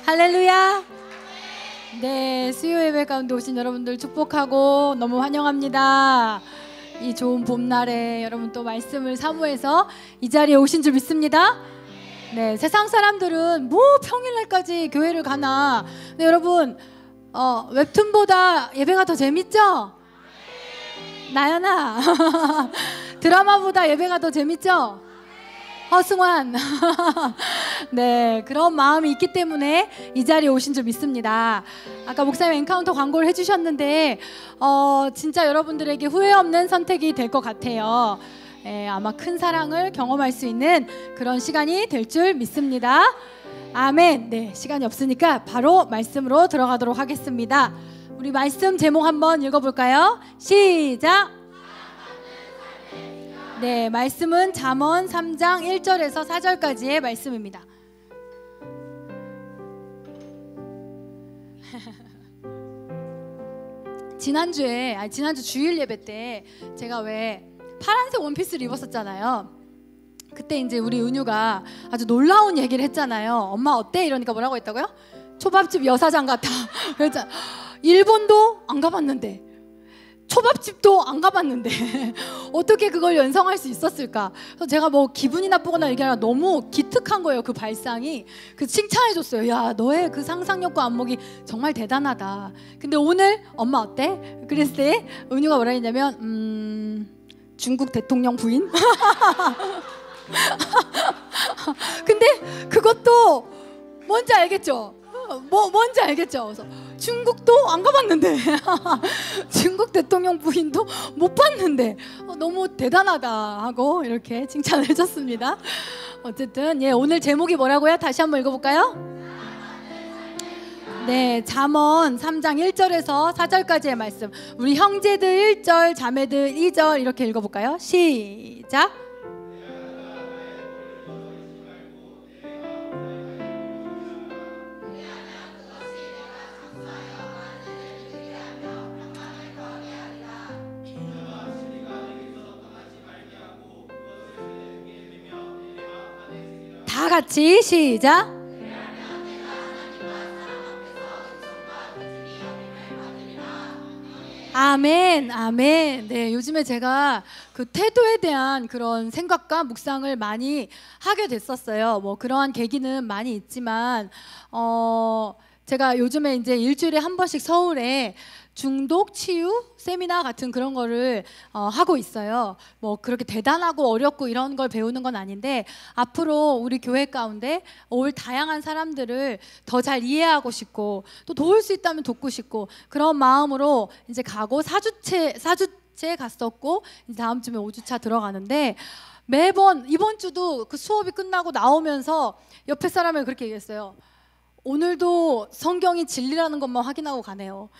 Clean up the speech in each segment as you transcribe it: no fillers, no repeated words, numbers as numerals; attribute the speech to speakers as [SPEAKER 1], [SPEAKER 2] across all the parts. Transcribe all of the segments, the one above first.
[SPEAKER 1] 할렐루야. 네, 수요 예배 가운데 오신 여러분들 축복하고 너무 환영합니다. 이 좋은 봄날에 여러분 또 말씀을 사모해서 이 자리에 오신 줄 믿습니다. 네, 세상 사람들은 뭐 평일날까지 교회를 가나. 근데 여러분 웹툰보다 예배가 더 재밌죠? 나연아 드라마보다 예배가 더 재밌죠? 허승환 네, 그런 마음이 있기 때문에 이 자리에 오신 줄 믿습니다. 아까 목사님 엔카운터 광고를 해주셨는데 진짜 여러분들에게 후회 없는 선택이 될 것 같아요. 아마 큰 사랑을 경험할 수 있는 그런 시간이 될 줄 믿습니다. 아멘. 네, 시간이 없으니까 바로 말씀으로 들어가도록 하겠습니다. 우리 말씀 제목 한번 읽어볼까요? 시작. 네, 말씀은 잠언 3장 1절에서 4절까지의 말씀입니다. 지난주 주일 예배 때 제가 왜 파란색 원피스를 입었었잖아요. 그때 이제 우리 은유가 아주 놀라운 얘기를 했잖아요. 엄마 어때? 이러니까 뭐라고 했다고요? 초밥집 여사장 같아. 그랬잖아. 일본도 안 가봤는데, 초밥집도 안 가봤는데 어떻게 그걸 연상할 수 있었을까? 그래서 제가 뭐 기분이 나쁘거나 이게 아니라 너무 기특한 거예요. 그 발상이. 그 칭찬해줬어요. 야, 너의 그 상상력과 안목이 정말 대단하다. 근데 오늘 엄마 어때? 그랬을 때 은유가 뭐라 했냐면 중국 대통령 부인? 근데 그것도 뭔지 알겠죠? 뭔지 알겠죠? 그래서 중국도 안 가봤는데 중국 대통령 부인도 못 봤는데 너무 대단하다 하고 이렇게 칭찬을 해줬습니다. 어쨌든 오늘 제목이 뭐라고요? 다시 한번 읽어볼까요? 네, 잠언 3장 1절에서 4절까지의 말씀. 우리 형제들 1절, 자매들 2절 이렇게 읽어볼까요? 시작. 다 같이 시작. 아멘, 아멘. 네, 요즘에 제가 그 태도에 대한 그런 생각과 묵상을 많이 하게 됐었어요. 뭐 그러한 계기는 많이 있지만 제가 요즘에 이제 일주일에 한 번씩 서울에 중독 치유 세미나 같은 그런 거를 하고 있어요. 뭐 그렇게 대단하고 어렵고 이런 걸 배우는 건 아닌데 앞으로 우리 교회 가운데 올 다양한 사람들을 더 잘 이해하고 싶고 또 도울 수 있다면 돕고 싶고 그런 마음으로 이제 가고 4주째 갔었고 이제 다음 주에 5주차 들어가는데 매번 이번 주도 그 수업이 끝나고 나오면서 옆에 사람을 그렇게 얘기했어요. 오늘도 성경이 진리라는 것만 확인하고 가네요.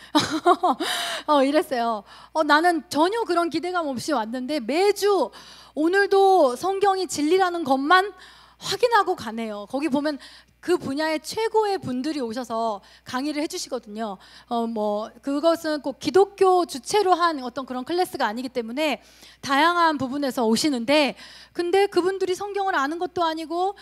[SPEAKER 1] 이랬어요. 나는 전혀 그런 기대감 없이 왔는데 매주 오늘도 성경이 진리라는 것만 확인하고 가네요. 거기 보면 그 분야의 최고의 분들이 오셔서 강의를 해주시거든요. 뭐 그것은 꼭 기독교 주체로 한 어떤 그런 클래스가 아니기 때문에 다양한 부분에서 오시는데 근데 그분들이 성경을 아는 것도 아니고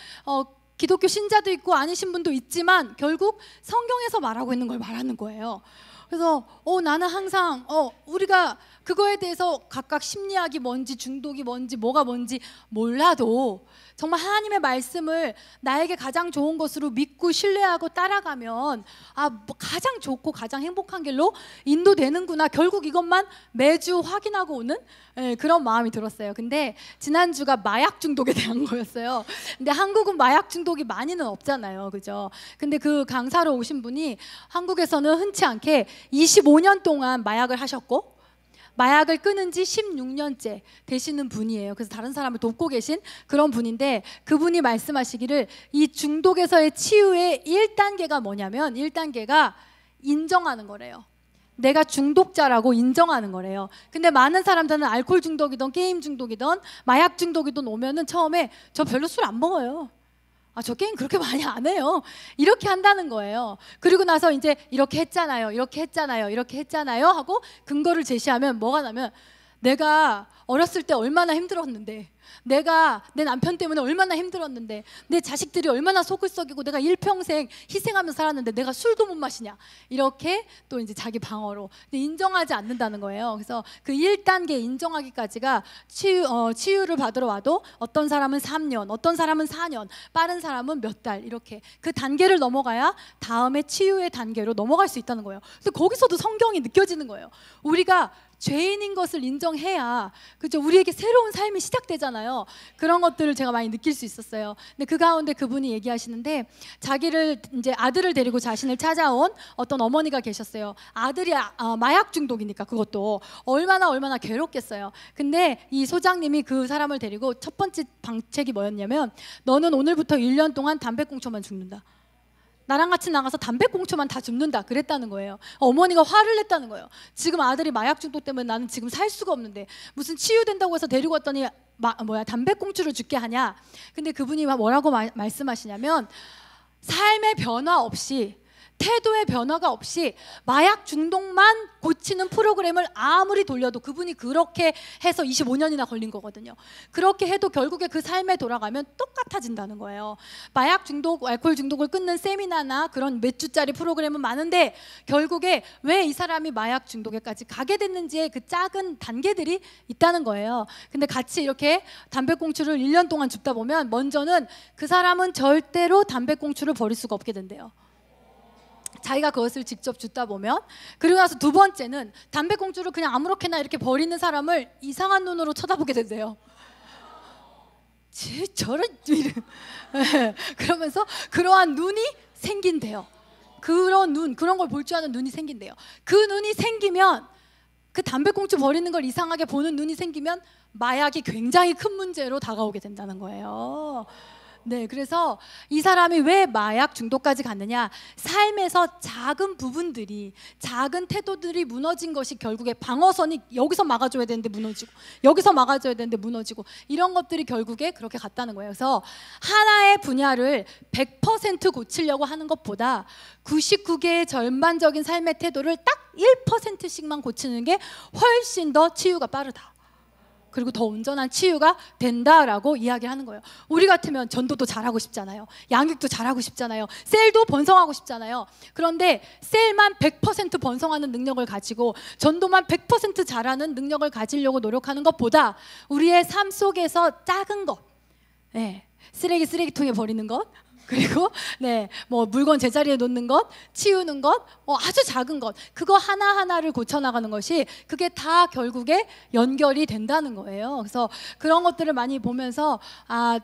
[SPEAKER 1] 기독교 신자도 있고 아니신 분도 있지만 결국 성경에서 말하고 있는 걸 말하는 거예요. 그래서 나는 항상 우리가 그거에 대해서 각각 심리학이 뭔지 중독이 뭔지 뭐가 뭔지 몰라도 정말 하나님의 말씀을 나에게 가장 좋은 것으로 믿고 신뢰하고 따라가면 뭐 가장 좋고 가장 행복한 길로 인도되는구나. 결국 이것만 매주 확인하고 오는 그런 마음이 들었어요. 근데 지난주가 마약 중독에 대한 거였어요. 근데 한국은 마약 중독이 많이는 없잖아요. 그죠? 근데 그 강사로 오신 분이 한국에서는 흔치 않게 25년 동안 마약을 하셨고 마약을 끊은 지 16년째 되시는 분이에요. 그래서 다른 사람을 돕고 계신 그런 분인데 그분이 말씀하시기를 이 중독에서의 치유의 1단계가 뭐냐면 1단계가 인정하는 거래요. 내가 중독자라고 인정하는 거래요. 근데 많은 사람들은 알코올 중독이든 게임 중독이든 마약 중독이든 오면은 처음에 저 별로 술 안 먹어요. 저 게임 그렇게 많이 안 해요. 이렇게 한다는 거예요. 그리고 나서 이제 이렇게 했잖아요. 이렇게 했잖아요. 이렇게 했잖아요. 하고 근거를 제시하면 뭐가 나면 내가 어렸을 때 얼마나 힘들었는데 내가 내 남편 때문에 얼마나 힘들었는데, 내 자식들이 얼마나 속을 썩이고 내가 일평생 희생하면서 살았는데 내가 술도 못 마시냐, 이렇게 또 이제 자기 방어로 인정하지 않는다는 거예요. 그래서 그 1단계 인정하기까지가 치유를 받으러 와도 어떤 사람은 3년, 어떤 사람은 4년, 빠른 사람은 몇 달, 이렇게 그 단계를 넘어가야 다음에 치유의 단계로 넘어갈 수 있다는 거예요. 그래서 거기서도 성경이 느껴지는 거예요. 우리가 죄인인 것을 인정해야, 그죠, 우리에게 새로운 삶이 시작되잖아요. 그런 것들을 제가 많이 느낄 수 있었어요. 근데 그 가운데 그분이 얘기하시는데, 자기를 이제 아들을 데리고 자신을 찾아온 어떤 어머니가 계셨어요. 아들이 마약 중독이니까 그것도 얼마나 괴롭겠어요. 근데 이 소장님이 그 사람을 데리고 첫 번째 방책이 뭐였냐면, 너는 오늘부터 1년 동안 담배꽁초만 죽는다. 나랑 같이 나가서 담배꽁초만 다 줍는다, 그랬다는 거예요. 어머니가 화를 냈다는 거예요. 지금 아들이 마약 중독 때문에 나는 지금 살 수가 없는데 무슨 치유된다고 해서 데리고 왔더니 담배꽁초를 죽게 하냐. 근데 그분이 뭐라고 말씀하시냐면, 삶의 변화 없이, 태도의 변화가 없이 마약 중독만 고치는 프로그램을 아무리 돌려도, 그분이 그렇게 해서 25년이나 걸린 거거든요. 그렇게 해도 결국에 그 삶에 돌아가면 똑같아진다는 거예요. 마약 중독, 알코올 중독을 끊는 세미나나 그런 몇 주짜리 프로그램은 많은데, 결국에 왜 이 사람이 마약 중독에까지 가게 됐는지의 그 작은 단계들이 있다는 거예요. 근데 같이 이렇게 담배꽁초를 1년 동안 줍다 보면, 먼저는 그 사람은 절대로 담배꽁초를 버릴 수가 없게 된대요. 자기가 그것을 직접 줍다 보면. 그리고 나서 두 번째는 담배꽁초를 그냥 아무렇게나 이렇게 버리는 사람을 이상한 눈으로 쳐다보게 된대요. 저런 그러면서 그러한 눈이 생긴대요. 그런 걸 볼 줄 아는 눈이 생긴대요. 그 눈이 생기면, 그 담배꽁초 버리는 걸 이상하게 보는 눈이 생기면 마약이 굉장히 큰 문제로 다가오게 된다는 거예요. 네, 그래서 이 사람이 왜 마약 중독까지 갔느냐, 삶에서 작은 부분들이, 작은 태도들이 무너진 것이 결국에 방어선이 여기서 막아줘야 되는데 무너지고, 여기서 막아줘야 되는데 무너지고, 이런 것들이 결국에 그렇게 갔다는 거예요. 그래서 하나의 분야를 100% 고치려고 하는 것보다 99개의 전반적인 삶의 태도를 딱 1%씩만 고치는 게 훨씬 더 치유가 빠르다, 그리고 더 온전한 치유가 된다라고 이야기하는 거예요. 우리 같으면 전도도 잘하고 싶잖아요. 양육도 잘하고 싶잖아요. 셀도 번성하고 싶잖아요. 그런데 셀만 100% 번성하는 능력을 가지고 전도만 100% 잘하는 능력을 가지려고 노력하는 것보다, 우리의 삶 속에서 작은 것, 쓰레기통에 버리는 것, 그리고 물건 제자리에 놓는 것, 치우는 것, 아주 작은 것, 그거 하나하나를 고쳐나가는 것이, 그게 다 결국에 연결이 된다는 거예요. 그래서 그런 것들을 많이 보면서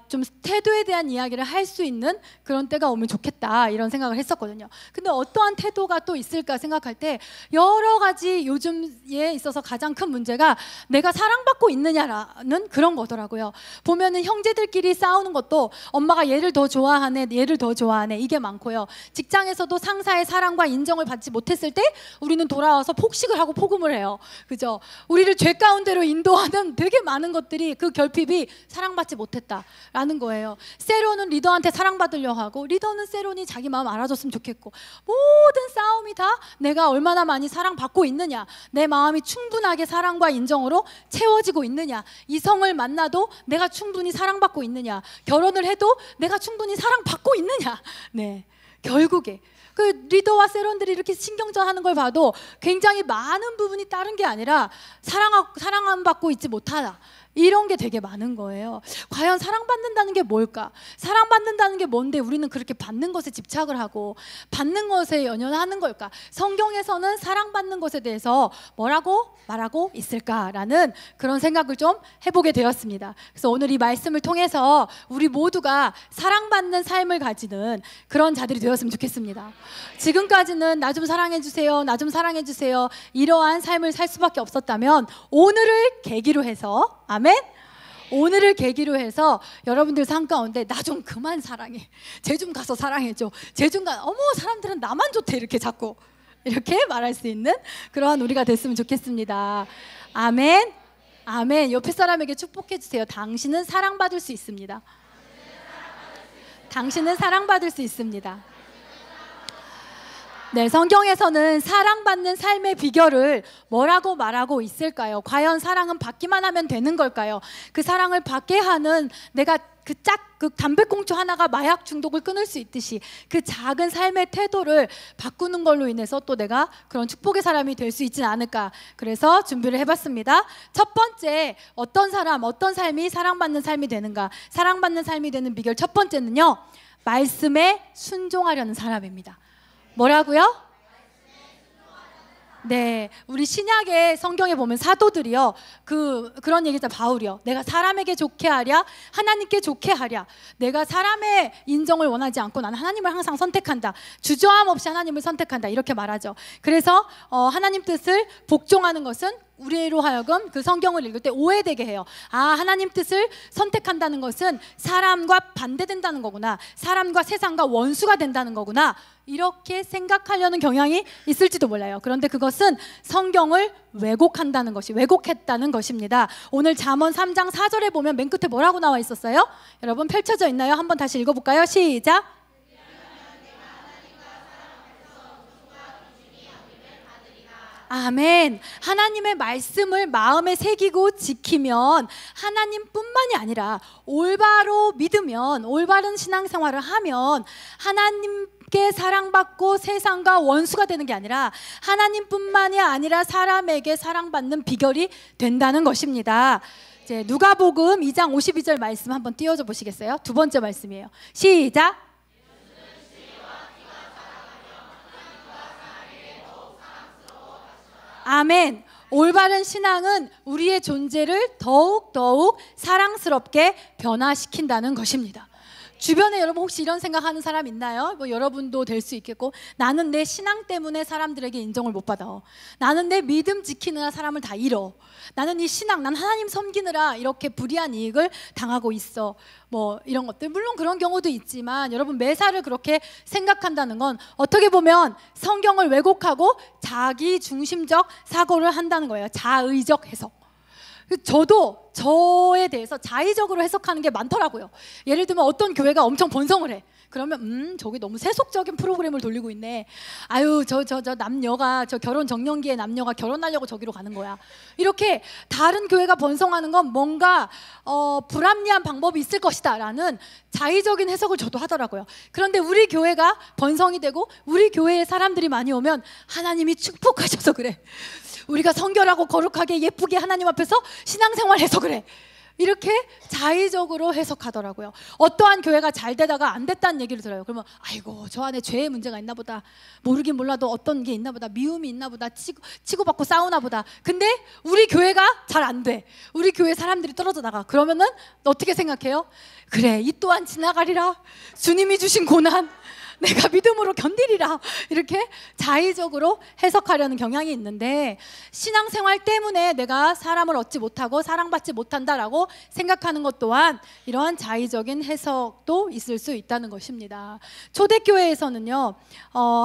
[SPEAKER 1] 좀 태도에 대한 이야기를 할 수 있는 그런 때가 오면 좋겠다, 이런 생각을 했었거든요. 근데 어떠한 태도가 또 있을까 생각할 때, 여러 가지 요즘에 있어서 가장 큰 문제가 내가 사랑받고 있느냐라는 그런 거더라고요. 보면은 형제들끼리 싸우는 것도 엄마가 얘를 더 좋아하네, 얘를 더 좋아하네, 이게 많고요. 직장에서도 상사의 사랑과 인정을 받지 못했을 때 우리는 돌아와서 폭식을 하고 폭음을 해요. 그죠? 우리를 죄 가운데로 인도하는 되게 많은 것들이, 그 결핍이 사랑받지 못했다라는 거예요. 세론은 리더한테 사랑받으려 하고, 리더는 세론이 자기 마음 알아줬으면 좋겠고, 모든 싸움이 다 내가 얼마나 많이 사랑받고 있느냐, 내 마음이 충분하게 사랑과 인정으로 채워지고 있느냐, 이성을 만나도 내가 충분히 사랑받고 있느냐, 결혼을 해도 내가 충분히 사랑받고 있느냐. 결국에 그 리더와 세론들이 이렇게 신경전하는 걸 봐도 굉장히 많은 부분이 다른 게 아니라 사랑받고 있지 못하다, 이런 게 되게 많은 거예요. 과연 사랑받는다는 게 뭘까? 사랑받는다는 게 뭔데 우리는 그렇게 받는 것에 집착을 하고 받는 것에 연연하는 걸까? 성경에서는 사랑받는 것에 대해서 뭐라고 말하고 있을까라는 그런 생각을 좀 해보게 되었습니다. 그래서 오늘 이 말씀을 통해서 우리 모두가 사랑받는 삶을 가지는 그런 자들이 되었으면 좋겠습니다. 지금까지는 나 좀 사랑해 주세요, 나 좀 사랑해 주세요, 이러한 삶을 살 수밖에 없었다면, 오늘을 계기로 해서, 아멘? 오늘을 계기로 해서 여러분들 삶 가운데 나 좀 그만 사랑해, 쟤 좀 가서 사랑해줘, 쟤 좀 어머 사람들은 나만 좋대, 이렇게 자꾸 이렇게 말할 수 있는 그러한 우리가 됐으면 좋겠습니다. 아멘. 아멘. 옆에 사람에게 축복해 주세요. 당신은 사랑받을 수 있습니다. 당신은 사랑받을 수 있습니다. 네, 성경에서는 사랑받는 삶의 비결을 뭐라고 말하고 있을까요? 과연 사랑은 받기만 하면 되는 걸까요? 그 사랑을 받게 하는 내가 그 담배꽁초 하나가 마약 중독을 끊을 수 있듯이 그 작은 삶의 태도를 바꾸는 걸로 인해서 또 내가 그런 축복의 사람이 될 수 있지는 않을까. 그래서 준비를 해봤습니다. 첫 번째, 어떤 사람, 어떤 삶이 사랑받는 삶이 되는가? 사랑받는 삶이 되는 비결 첫 번째는요, 말씀에 순종하려는 사람입니다. 뭐라고요? 네, 우리 신약의 성경에 보면 사도들이요, 그런 얘기죠. 바울이요, 내가 사람에게 좋게 하랴 하나님께 좋게 하랴. 내가 사람의 인정을 원하지 않고 나는 하나님을 항상 선택한다. 주저함 없이 하나님을 선택한다. 이렇게 말하죠. 그래서 하나님 뜻을 복종하는 것은 우리로 하여금 그 성경을 읽을 때 오해되게 해요. 아, 하나님 뜻을 선택한다는 것은 사람과 반대된다는 거구나, 사람과 세상과 원수가 된다는 거구나, 이렇게 생각하려는 경향이 있을지도 몰라요. 그런데 그것은 성경을 왜곡한다는 것이, 왜곡했다는 것입니다. 오늘 잠언 3장 4절에 보면 맨 끝에 뭐라고 나와 있었어요? 여러분 펼쳐져 있나요? 한번 다시 읽어볼까요? 시작! 아멘. 하나님의 말씀을 마음에 새기고 지키면 하나님뿐만이 아니라 올바로 믿으면, 올바른 신앙생활을 하면 하나님께 사랑받고 세상과 원수가 되는 게 아니라 하나님뿐만이 아니라 사람에게 사랑받는 비결이 된다는 것입니다. 이제 누가복음 2장 52절 말씀 한번 띄워줘 보시겠어요? 두 번째 말씀이에요. 시작! 아멘. 올바른 신앙은 우리의 존재를 더욱 사랑스럽게 변화시킨다는 것입니다. 주변에 여러분 혹시 이런 생각하는 사람 있나요? 뭐 여러분도 될 수 있겠고, 나는 내 신앙 때문에 사람들에게 인정을 못 받아. 나는 내 믿음 지키느라 사람을 다 잃어. 나는 이 신앙, 난 하나님 섬기느라 이렇게 불이한 이익을 당하고 있어. 뭐 이런 것들, 물론 그런 경우도 있지만 여러분 매사를 그렇게 생각한다는 건 어떻게 보면 성경을 왜곡하고 자기 중심적 사고를 한다는 거예요. 자의적 해석. 저도 저에 대해서 자의적으로 해석하는 게 많더라고요. 예를 들면 어떤 교회가 엄청 번성을 해. 그러면 저기 너무 세속적인 프로그램을 돌리고 있네. 아유, 저 남녀가, 저 결혼 정년기에 남녀가 결혼하려고 저기로 가는 거야. 이렇게 다른 교회가 번성하는 건 뭔가 불합리한 방법이 있을 것이다 라는 자의적인 해석을 저도 하더라고요. 그런데 우리 교회가 번성이 되고 우리 교회에 사람들이 많이 오면 하나님이 축복하셔서 그래. 우리가 성결하고 거룩하게 예쁘게 하나님 앞에서 신앙생활해서 그래. 이렇게 자의적으로 해석하더라고요. 어떠한 교회가 잘 되다가 안 됐다는 얘기를 들어요. 그러면 아이고, 저 안에 죄의 문제가 있나 보다, 모르긴 몰라도 어떤 게 있나 보다, 미움이 있나 보다, 치고받고 싸우나 보다. 근데 우리 교회가 잘 안 돼. 우리 교회 사람들이 떨어져 나가. 그러면은 어떻게 생각해요? 그래, 이 또한 지나가리라. 주님이 주신 고난 내가 믿음으로 견디리라. 이렇게 자의적으로 해석하려는 경향이 있는데, 신앙생활 때문에 내가 사람을 얻지 못하고 사랑받지 못한다라고 생각하는 것 또한 이러한 자의적인 해석도 있을 수 있다는 것입니다. 초대교회에서는요,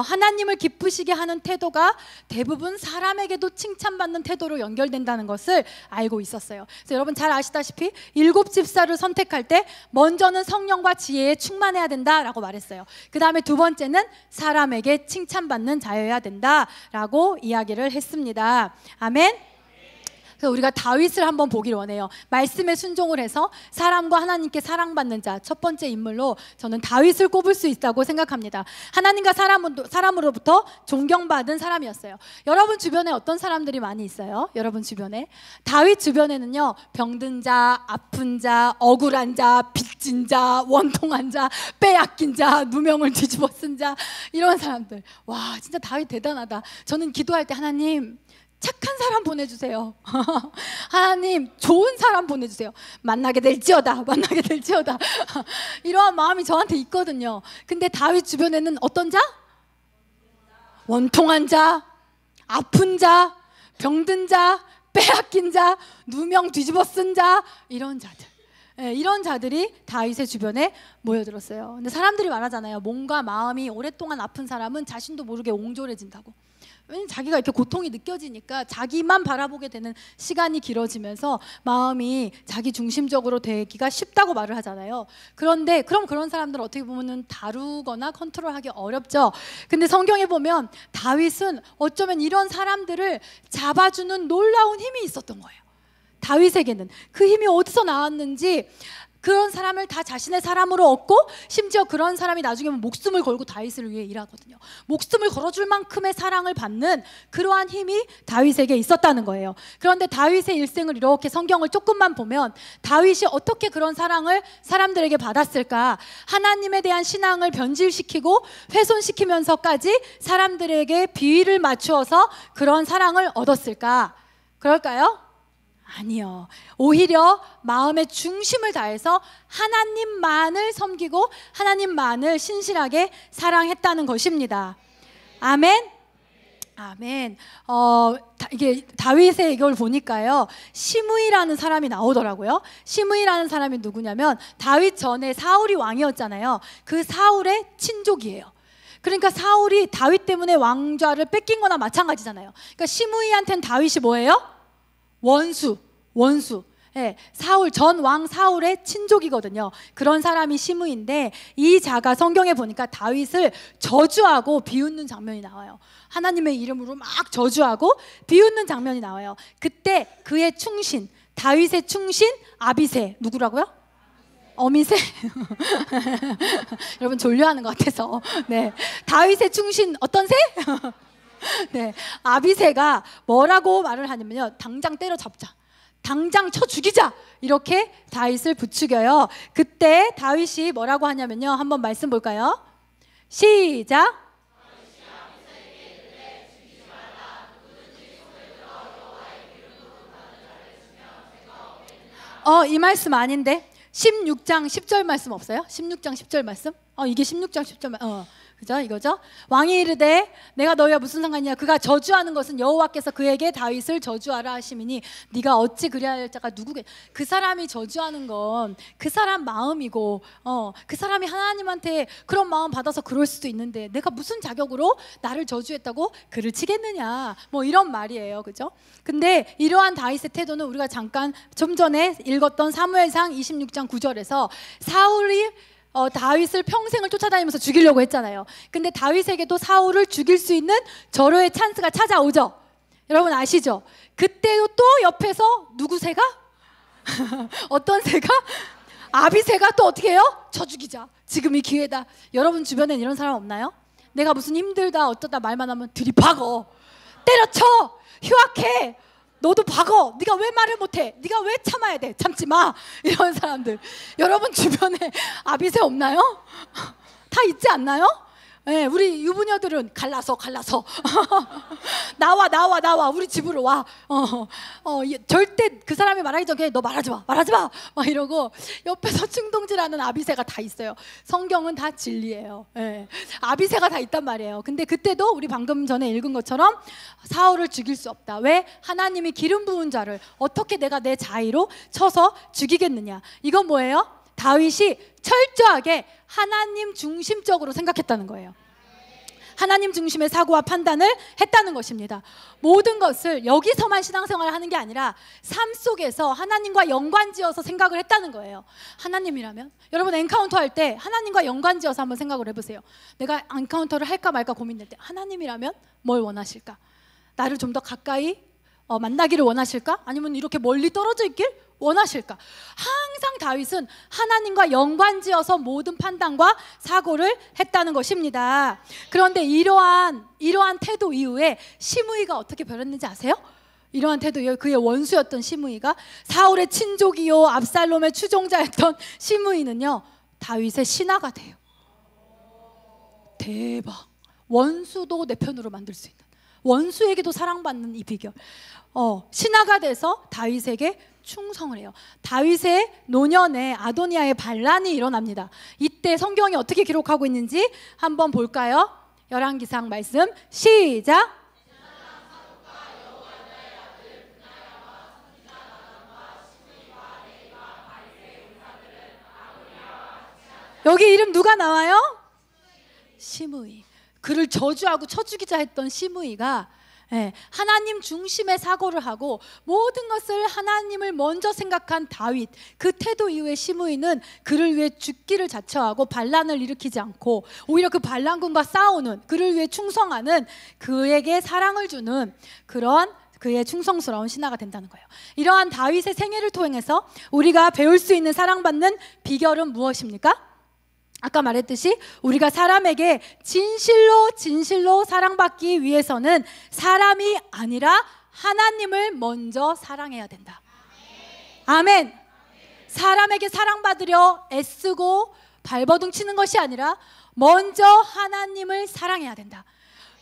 [SPEAKER 1] 하나님을 기쁘시게 하는 태도가 대부분 사람에게도 칭찬받는 태도로 연결된다는 것을 알고 있었어요. 그래서 여러분 잘 아시다시피 7 집사를 선택할 때 먼저는 성령과 지혜에 충만해야 된다라고 말했어요. 그 다음에 두 번째는 사람에게 칭찬받는 자여야 된다라고 이야기를 했습니다. 아멘. 그래서 우리가 다윗을 한번 보기를 원해요. 말씀에 순종을 해서 사람과 하나님께 사랑받는 자, 첫 번째 인물로 저는 다윗을 꼽을 수 있다고 생각합니다. 하나님과 사람으로부터 존경받은 사람이었어요. 여러분 주변에 어떤 사람들이 많이 있어요? 여러분 주변에 다윗 주변에는요, 병든 자, 아픈 자, 억울한 자, 빚진 자, 원통한 자, 빼앗긴 자, 누명을 뒤집어 쓴 자, 이런 사람들. 와, 진짜 다윗 대단하다. 저는 기도할 때 하나님 착한 사람 보내주세요. 하나님 좋은 사람 보내주세요. 만나게 될지어다, 만나게 될지어다. 이러한 마음이 저한테 있거든요. 근데 다윗 주변에는 어떤 자? 원통한 자, 아픈 자, 병든 자, 빼앗긴 자, 누명 뒤집어 쓴 자, 이런 자들. 이런 자들이 다윗의 주변에 모여들었어요. 근데 사람들이 말하잖아요. 몸과 마음이 오랫동안 아픈 사람은 자신도 모르게 옹졸해진다고. 왜냐면 자기가 이렇게 고통이 느껴지니까 자기만 바라보게 되는 시간이 길어지면서 마음이 자기 중심적으로 되기가 쉽다고 말을 하잖아요. 그런데 그럼 그런 사람들은 어떻게 보면 다루거나 컨트롤하기 어렵죠. 근데 성경에 보면 다윗은 어쩌면 이런 사람들을 잡아주는 놀라운 힘이 있었던 거예요. 다윗에게는 그 힘이 어디서 나왔는지, 그런 사람을 다 자신의 사람으로 얻고, 심지어 그런 사람이 나중에 목숨을 걸고 다윗을 위해 일하거든요. 목숨을 걸어줄 만큼의 사랑을 받는 그러한 힘이 다윗에게 있었다는 거예요. 그런데 다윗의 일생을 이렇게 성경을 조금만 보면 다윗이 어떻게 그런 사랑을 사람들에게 받았을까? 하나님에 대한 신앙을 변질시키고 훼손시키면서까지 사람들에게 비위를 맞추어서 그런 사랑을 얻었을까? 그럴까요? 아니요. 오히려 마음의 중심을 다해서 하나님만을 섬기고 하나님만을 신실하게 사랑했다는 것입니다. 아멘. 아멘. 이게 다윗의 이걸 보니까요, 시므이라는 사람이 나오더라고요. 시므이라는 사람이 누구냐면 다윗 전에 사울이 왕이었잖아요. 그 사울의 친족이에요. 그러니까 사울이 다윗 때문에 왕좌를 뺏긴 거나 마찬가지잖아요. 그러니까 시므이한테는 다윗이 뭐예요? 원수. 예, 사울, 전 왕 사울의 친족이거든요. 그런 사람이 시므이인데, 이 자가 성경에 보니까 다윗을 저주하고 비웃는 장면이 나와요. 하나님의 이름으로 막 저주하고 비웃는 장면이 나와요. 그때 그의 충신, 다윗의 충신 아비새, 누구라고요? 어미새? 여러분 졸려하는 것 같아서. 네, 다윗의 충신 어떤 새? 네, 아비새가 뭐라고 말을 하냐면요, 당장 때려잡자, 당장 쳐 죽이자, 이렇게 다윗을 부추겨요. 그때 다윗이 뭐라고 하냐면요, 한번 말씀 볼까요? 시작. 이 말씀 아닌데 16장 10절 말씀 없어요? 16장 10절 말씀? 이게 16장 10절 말씀. 그죠? 이거죠? 왕이 이르되 내가 너희와 무슨 상관이냐, 그가 저주하는 것은 여호와께서 그에게 다윗을 저주하라 하심이니 네가 어찌 그리하여 할 자가 누구게. 그 사람이 저주하는 건 그 사람 마음이고, 그 사람이 하나님한테 그런 마음 받아서 그럴 수도 있는데 내가 무슨 자격으로 나를 저주했다고 그를 치겠느냐, 뭐 이런 말이에요. 그죠? 근데 이러한 다윗의 태도는 우리가 잠깐 좀 전에 읽었던 사무엘상 26장 9절에서 사울이 다윗을 평생을 쫓아다니면서 죽이려고 했잖아요. 근데 다윗에게도 사울을 죽일 수 있는 절호의 찬스가 찾아오죠. 여러분 아시죠? 그때도 또 옆에서 누구 새가? 어떤 새가? 아비새가 또 어떻게 해요? 쳐 죽이자, 지금이 기회다. 여러분 주변엔 이런 사람 없나요? 내가 무슨 힘들다 어쩌다 말만 하면 들이박어, 때려쳐, 휴학해, 너도 박어, 네가 왜 말을 못해, 네가 왜 참아야 돼, 참지 마, 이런 사람들 여러분 주변에 아비새 없나요? 다 있지 않나요? 네, 우리 유부녀들은 갈라서 나와 우리 집으로 와. 절대 그 사람이 말하기 전에 너 말하지 마 막 이러고 옆에서 충동질하는 아비새가 다 있어요. 성경은 다 진리예요. 네, 아비새가 다 있단 말이에요. 근데 그때도 우리 방금 전에 읽은 것처럼 사울을 죽일 수 없다. 왜? 하나님이 기름 부은 자를 어떻게 내가 내 자의로 쳐서 죽이겠느냐. 이건 뭐예요? 다윗이 철저하게 하나님 중심적으로 생각했다는 거예요. 하나님 중심의 사고와 판단을 했다는 것입니다. 모든 것을 여기서만 신앙생활을 하는 게 아니라 삶 속에서 하나님과 연관지어서 생각을 했다는 거예요. 하나님이라면, 여러분 엔카운터 할 때 하나님과 연관지어서 한번 생각을 해보세요. 내가 엔카운터를 할까 말까 고민될 때 하나님이라면 뭘 원하실까? 나를 좀 더 가까이 만나기를 원하실까? 아니면 이렇게 멀리 떨어져 있길 원하실까? 항상 다윗은 하나님과 연관지어서 모든 판단과 사고를 했다는 것입니다. 그런데 이러한 태도 이후에 시므이가 어떻게 변했는지 아세요? 이러한 태도 이후에 그의 원수였던 시므이가, 사울의 친족이요 압살롬의 추종자였던 시므이는요 다윗의 신하가 돼요. 대박. 원수도 내 편으로 만들 수 있는, 원수에게도 사랑받는 이 비결. 신하가 돼서 다윗에게 충성을 해요. 다윗의 노년에 아도니아의 반란이 일어납니다. 이때 성경이 어떻게 기록하고 있는지 한번 볼까요? 열왕기상 말씀 시작. 여기 이름 누가 나와요? 시므이. 그를 저주하고 쳐 죽이자 했던 시므이가 하나님 중심의 사고를 하고 모든 것을 하나님을 먼저 생각한 다윗, 그 태도 이후에 시므이는 그를 위해 죽기를 자처하고 반란을 일으키지 않고 오히려 그 반란군과 싸우는, 그를 위해 충성하는, 그에게 사랑을 주는 그런 그의 충성스러운 신하가 된다는 거예요. 이러한 다윗의 생애를 통해서 우리가 배울 수 있는 사랑받는 비결은 무엇입니까? 아까 말했듯이 우리가 사람에게 진실로 사랑받기 위해서는 사람이 아니라 하나님을 먼저 사랑해야 된다. 아멘. 사람에게 사랑받으려 애쓰고 발버둥 치는 것이 아니라 먼저 하나님을 사랑해야 된다.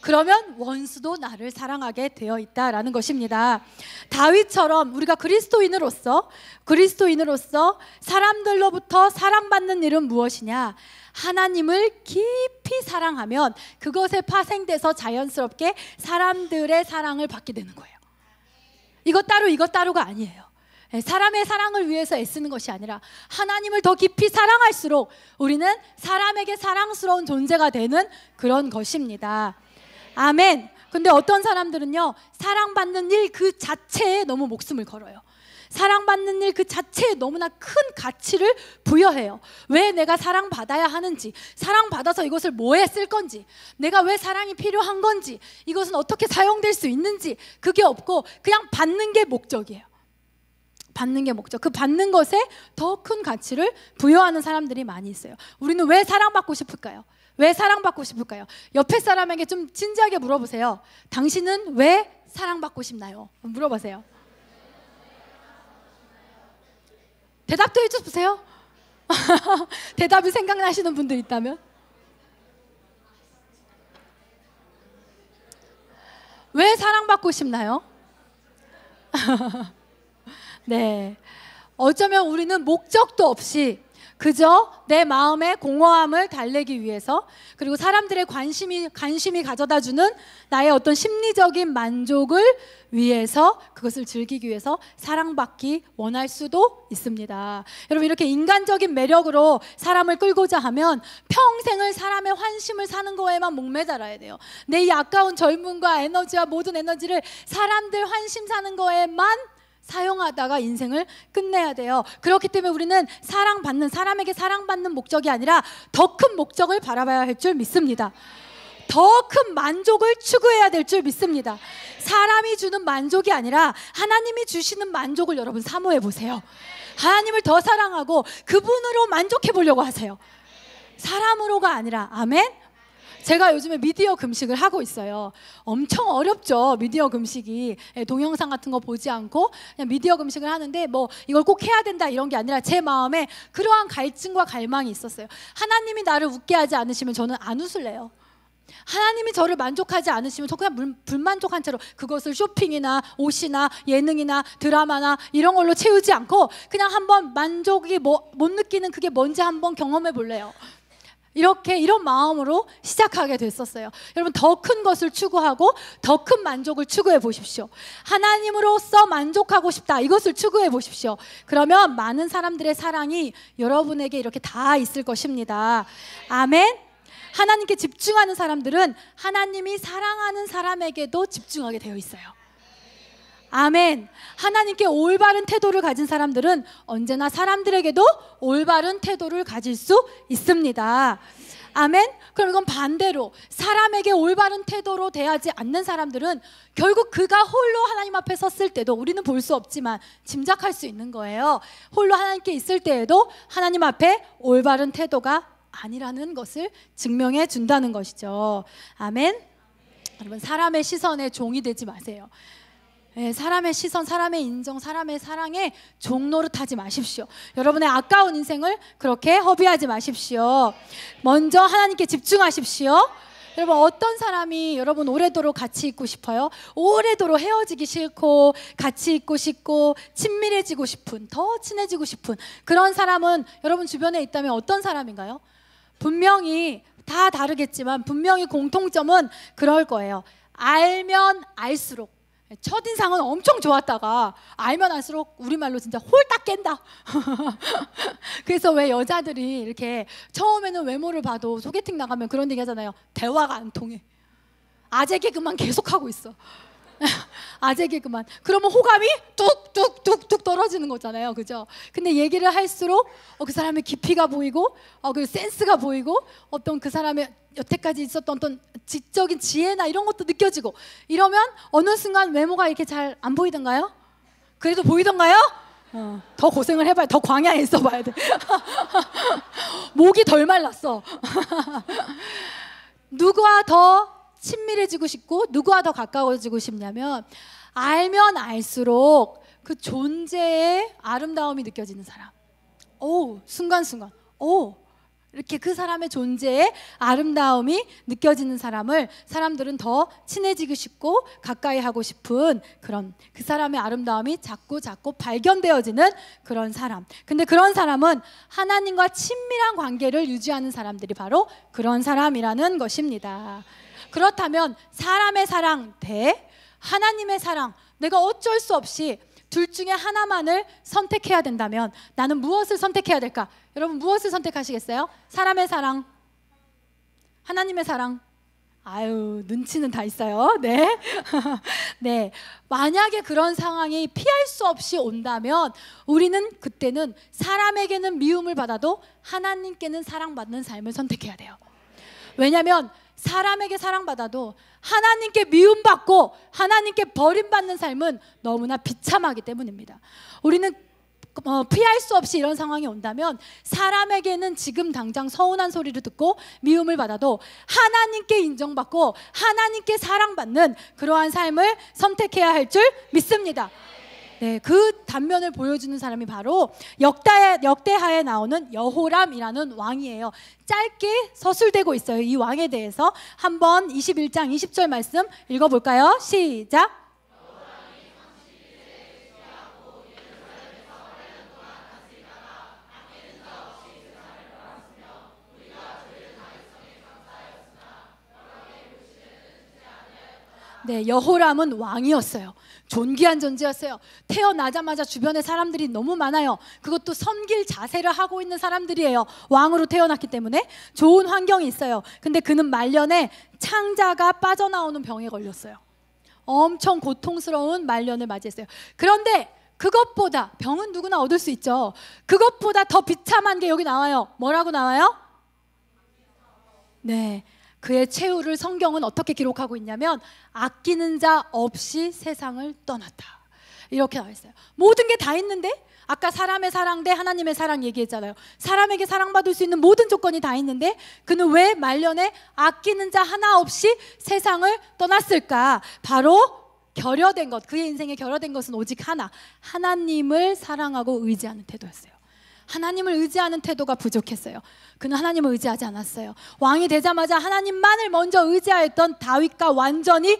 [SPEAKER 1] 그러면 원수도 나를 사랑하게 되어 있다라는 것입니다. 다윗처럼 우리가 그리스도인으로서 사람들로부터 사랑받는 일은 무엇이냐? 하나님을 깊이 사랑하면 그것에 파생돼서 자연스럽게 사람들의 사랑을 받게 되는 거예요. 이것 따로가 아니에요. 사람의 사랑을 위해서 애쓰는 것이 아니라 하나님을 더 깊이 사랑할수록 우리는 사람에게 사랑스러운 존재가 되는 그런 것입니다. 아멘. 근데 어떤 사람들은요, 사랑받는 일 그 자체에 너무 목숨을 걸어요. 사랑받는 일 그 자체에 너무나 큰 가치를 부여해요. 왜 내가 사랑받아야 하는지, 사랑받아서 이것을 뭐에 쓸 건지, 내가 왜 사랑이 필요한 건지, 이것은 어떻게 사용될 수 있는지, 그게 없고 그냥 받는 게 목적이에요. 받는 게 목적. 그 받는 것에 더 큰 가치를 부여하는 사람들이 많이 있어요. 우리는 왜 사랑받고 싶을까요? 왜 사랑받고 싶을까요? 옆에 사람에게 좀 진지하게 물어보세요. 당신은 왜 사랑받고 싶나요? 물어보세요. 대답도 해주세요. 대답이 생각나시는 분들 있다면? 왜 사랑받고 싶나요? 네, 어쩌면 우리는 목적도 없이 그저 내 마음의 공허함을 달래기 위해서, 그리고 사람들의 관심이 가져다주는 나의 어떤 심리적인 만족을 위해서, 그것을 즐기기 위해서 사랑받기 원할 수도 있습니다. 여러분, 이렇게 인간적인 매력으로 사람을 끌고자 하면 평생을 사람의 환심을 사는 거에만 목매달아야 돼요. 내 이 아까운 젊음과 에너지와 모든 에너지를 사람들 환심 사는 거에만 사용하다가 인생을 끝내야 돼요. 그렇기 때문에 우리는 사람에게 사랑받는 목적이 아니라 더 큰 목적을 바라봐야 할 줄 믿습니다. 더 큰 만족을 추구해야 될 줄 믿습니다. 사람이 주는 만족이 아니라 하나님이 주시는 만족을 여러분 사모해 보세요. 하나님을 더 사랑하고 그분으로 만족해 보려고 하세요. 사람으로가 아니라. 아멘. 제가 요즘에 미디어 금식을 하고 있어요. 엄청 어렵죠, 미디어 금식이. 동영상 같은 거 보지 않고 그냥 미디어 금식을 하는데 뭐 이걸 꼭 해야 된다 이런 게 아니라 제 마음에 그러한 갈증과 갈망이 있었어요. 하나님이 나를 웃게 하지 않으시면 저는 안 웃을래요. 하나님이 저를 만족하지 않으시면 저 그냥 불만족한 채로 그것을 쇼핑이나 옷이나 예능이나 드라마나 이런 걸로 채우지 않고 그냥 한번 만족이 못 느끼는 그게 뭔지 한번 경험해 볼래요. 이런 마음으로 시작하게 됐었어요. 여러분, 더 큰 것을 추구하고 더 큰 만족을 추구해 보십시오. 하나님으로서 만족하고 싶다, 이것을 추구해 보십시오. 그러면 많은 사람들의 사랑이 여러분에게 이렇게 다 있을 것입니다. 아멘. 하나님께 집중하는 사람들은 하나님이 사랑하는 사람에게도 집중하게 되어 있어요. 아멘. 하나님께 올바른 태도를 가진 사람들은 언제나 사람들에게도 올바른 태도를 가질 수 있습니다. 아멘. 그럼 이건 반대로 사람에게 올바른 태도로 대하지 않는 사람들은 결국 그가 홀로 하나님 앞에 섰을 때도, 우리는 볼 수 없지만 짐작할 수 있는 거예요. 홀로 하나님께 있을 때에도 하나님 앞에 올바른 태도가 아니라는 것을 증명해 준다는 것이죠. 아멘. 여러분, 사람의 시선에 종이 되지 마세요. 사람의 시선, 사람의 인정, 사람의 사랑에 종 노릇하지 마십시오. 여러분의 아까운 인생을 그렇게 허비하지 마십시오. 먼저 하나님께 집중하십시오. 여러분, 어떤 사람이 여러분 오래도록 같이 있고 싶어요? 오래도록 헤어지기 싫고 같이 있고 싶고 친밀해지고 싶은, 더 친해지고 싶은 그런 사람은 여러분 주변에 있다면 어떤 사람인가요? 분명히 다 다르겠지만 분명히 공통점은 그럴 거예요. 알면 알수록, 첫인상은 엄청 좋았다가 알면 알수록 우리말로 진짜 홀딱 깬다. 그래서 왜 여자들이 이렇게 처음에는 외모를 봐도 소개팅 나가면 그런 얘기 하잖아요. 대화가 안 통해. 아재 개그만 계속하고 있어. 아재 개그만. 그러면 호감이 뚝뚝뚝뚝 떨어지는 거잖아요, 그죠? 근데 얘기를 할수록 그 사람의 깊이가 보이고, 그 센스가 보이고, 어떤 그 사람의 여태까지 있었던 어떤 지적인 지혜나 이런 것도 느껴지고, 이러면 어느 순간 외모가 이렇게 잘 안 보이던가요? 그래도 보이던가요? 더 고생을 해봐야, 더 광야에 있어봐야 돼. 목이 덜 말랐어. 누구와 더 친밀해지고 싶고 누구와 더 가까워지고 싶냐면, 알면 알수록 그 존재의 아름다움이 느껴지는 사람. 순간순간 이렇게 그 사람의 존재의 아름다움이 느껴지는 사람을 사람들은 더 친해지고 싶고 가까이 하고 싶은, 그런 그 사람의 아름다움이 자꾸 발견되어지는 그런 사람. 근데 그런 사람은 하나님과 친밀한 관계를 유지하는 사람들이 바로 그런 사람이라는 것입니다. 그렇다면 사람의 사랑 대 하나님의 사랑, 내가 어쩔 수 없이 둘 중에 하나만을 선택해야 된다면 나는 무엇을 선택해야 될까? 여러분, 무엇을 선택하시겠어요? 사람의 사랑, 하나님의 사랑? 아유, 눈치는 다 있어요. 네. 네. 만약에 그런 상황이 피할 수 없이 온다면 우리는 그때는 사람에게는 미움을 받아도 하나님께는 사랑받는 삶을 선택해야 돼요. 왜냐하면 사람에게 사랑받아도 하나님께 미움받고 하나님께 버림받는 삶은 너무나 비참하기 때문입니다. 우리는 피할 수 없이 이런 상황이 온다면 사람에게는 지금 당장 서운한 소리를 듣고 미움을 받아도 하나님께 인정받고 하나님께 사랑받는 그러한 삶을 선택해야 할 줄 믿습니다. 네, 그 단면을 보여주는 사람이 바로 역대하에 나오는 여호람이라는 왕이에요. 짧게 서술되고 있어요. 이 왕에 대해서 한번 21장 20절 말씀 읽어볼까요? 시작. 네, 여호람은 왕이었어요. 존귀한 존재였어요. 태어나자마자 주변에 사람들이 너무 많아요. 그것도 섬길 자세를 하고 있는 사람들이에요. 왕으로 태어났기 때문에 좋은 환경이 있어요. 근데 그는 말년에 창자가 빠져나오는 병에 걸렸어요. 엄청 고통스러운 말년을 맞이했어요. 그런데 그것보다, 병은 누구나 얻을 수 있죠. 그것보다 더 비참한 게 여기 나와요. 뭐라고 나와요? 네, 그의 최후를 성경은 어떻게 기록하고 있냐면 아끼는 자 없이 세상을 떠났다, 이렇게 나와 있어요. 모든 게 다 있는데, 아까 사람의 사랑 대 하나님의 사랑 얘기했잖아요. 사람에게 사랑받을 수 있는 모든 조건이 다 있는데 그는 왜 말년에 아끼는 자 하나 없이 세상을 떠났을까? 바로 결여된 것, 그의 인생에 결여된 것은 오직 하나, 하나님을 사랑하고 의지하는 태도였어요. 하나님을 의지하는 태도가 부족했어요. 그는 하나님을 의지하지 않았어요. 왕이 되자마자 하나님만을 먼저 의지하였던 다윗과 완전히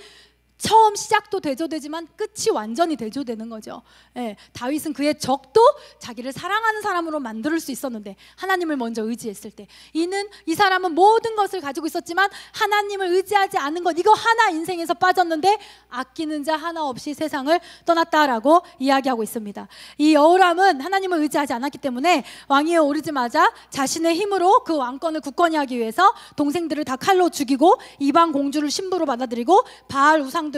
[SPEAKER 1] 처음 시작도 대조되지만 끝이 완전히 대조되는 거죠. 예, 다윗은 그의 적도 자기를 사랑하는 사람으로 만들 수 있었는데 하나님을 먼저 의지했을 때, 이 사람은 모든 것을 가지고 있었지만 하나님을 의지하지 않은 것, 이거 하나 인생에서 빠졌는데 아끼는 자 하나 없이 세상을 떠났다라고 이야기하고 있습니다. 이 여호람은 하나님을 의지하지 않았기 때문에 왕위에 오르자마자 자신의 힘으로 그 왕권을 굳건히 하기 위해서 동생들을 다 칼로 죽이고 이방 공주를 신부로 받아들이고 바알 우상들과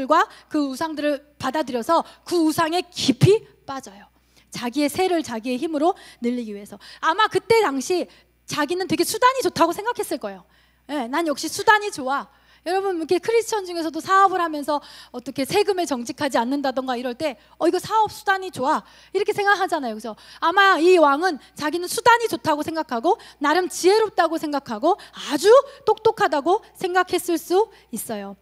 [SPEAKER 1] 그 우상들을 받아들여서 그 우상에 깊이 빠져요. 자기의 세를 자기의 힘으로 늘리기 위해서. 아마 그때 당시 자기는 되게 수단이 좋다고 생각했을 거예요. 네, 난 역시 수단이 좋아. 여러분, 이렇게 크리스천 중에서도 사업을 하면서 어떻게 세금에 정직하지 않는다던가 이럴 때 이거 사업 수단이 좋아, 이렇게 생각하잖아요. 그래서 아마 이 왕은 자기는 수단이 좋다고 생각하고 나름 지혜롭다고 생각하고 아주 똑똑하다고 생각했을 수 있어요.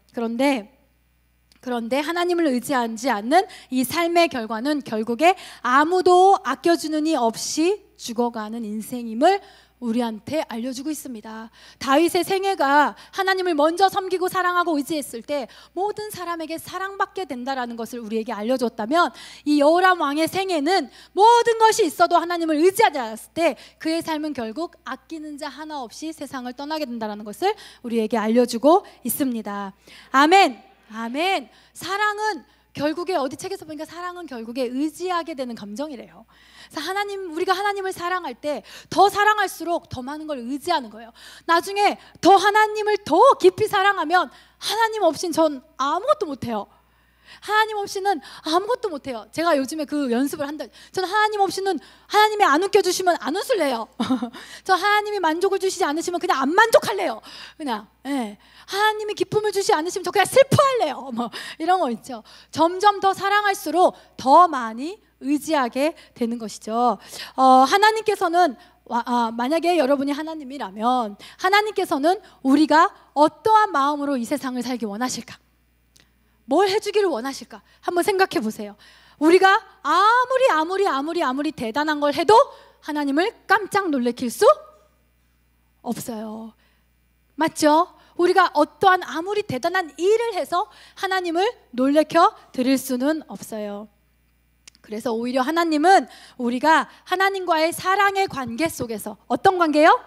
[SPEAKER 1] 그런데 하나님을 의지하지 않는 이 삶의 결과는 결국에 아무도 아껴주는 이 없이 죽어가는 인생임을 우리한테 알려주고 있습니다. 다윗의 생애가 하나님을 먼저 섬기고 사랑하고 의지했을 때 모든 사람에게 사랑받게 된다라는 것을 우리에게 알려줬다면, 이 여호람 왕의 생애는 모든 것이 있어도 하나님을 의지하지 않았을 때 그의 삶은 결국 아끼는 자 하나 없이 세상을 떠나게 된다는 것을 우리에게 알려주고 있습니다. 아멘. 아멘. 사랑은 결국에, 어디 책에서 보니까 사랑은 결국에 의지하게 되는 감정이래요. 그래서 우리가 하나님을 사랑할 때 더 사랑할수록 더 많은 걸 의지하는 거예요. 나중에 더 하나님을 더 깊이 사랑하면 하나님 없인 전 아무것도 못해요. 하나님 없이는 아무것도 못해요. 제가 요즘에 그 연습을 한다. 저는 하나님 없이는, 하나님이 안 웃겨주시면 안 웃을래요. 저 하나님이 만족을 주시지 않으시면 그냥 안 만족할래요. 그냥 하나님이 기쁨을 주시지 않으시면 저 그냥 슬퍼할래요. 뭐 이런 거 있죠. 점점 더 사랑할수록 더 많이 의지하게 되는 것이죠. 하나님께서는 만약에 여러분이 하나님이라면 하나님께서는 우리가 어떠한 마음으로 이 세상을 살기 원하실까? 뭘 해주기를 원하실까? 한번 생각해 보세요. 우리가 아무리 대단한 걸 해도 하나님을 깜짝 놀래킬 수 없어요. 맞죠? 우리가 어떠한 아무리 대단한 일을 해서 하나님을 놀래켜 드릴 수는 없어요. 그래서 오히려 하나님은 우리가 하나님과의 사랑의 관계 속에서, 어떤 관계요?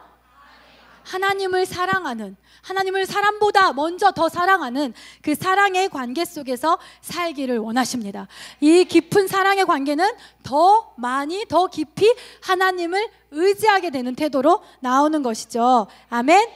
[SPEAKER 1] 하나님을 사랑하는, 하나님을 사람보다 먼저 더 사랑하는 그 사랑의 관계 속에서 살기를 원하십니다. 이 깊은 사랑의 관계는 더 많이, 더 깊이 하나님을 의지하게 되는 태도로 나오는 것이죠. 아멘.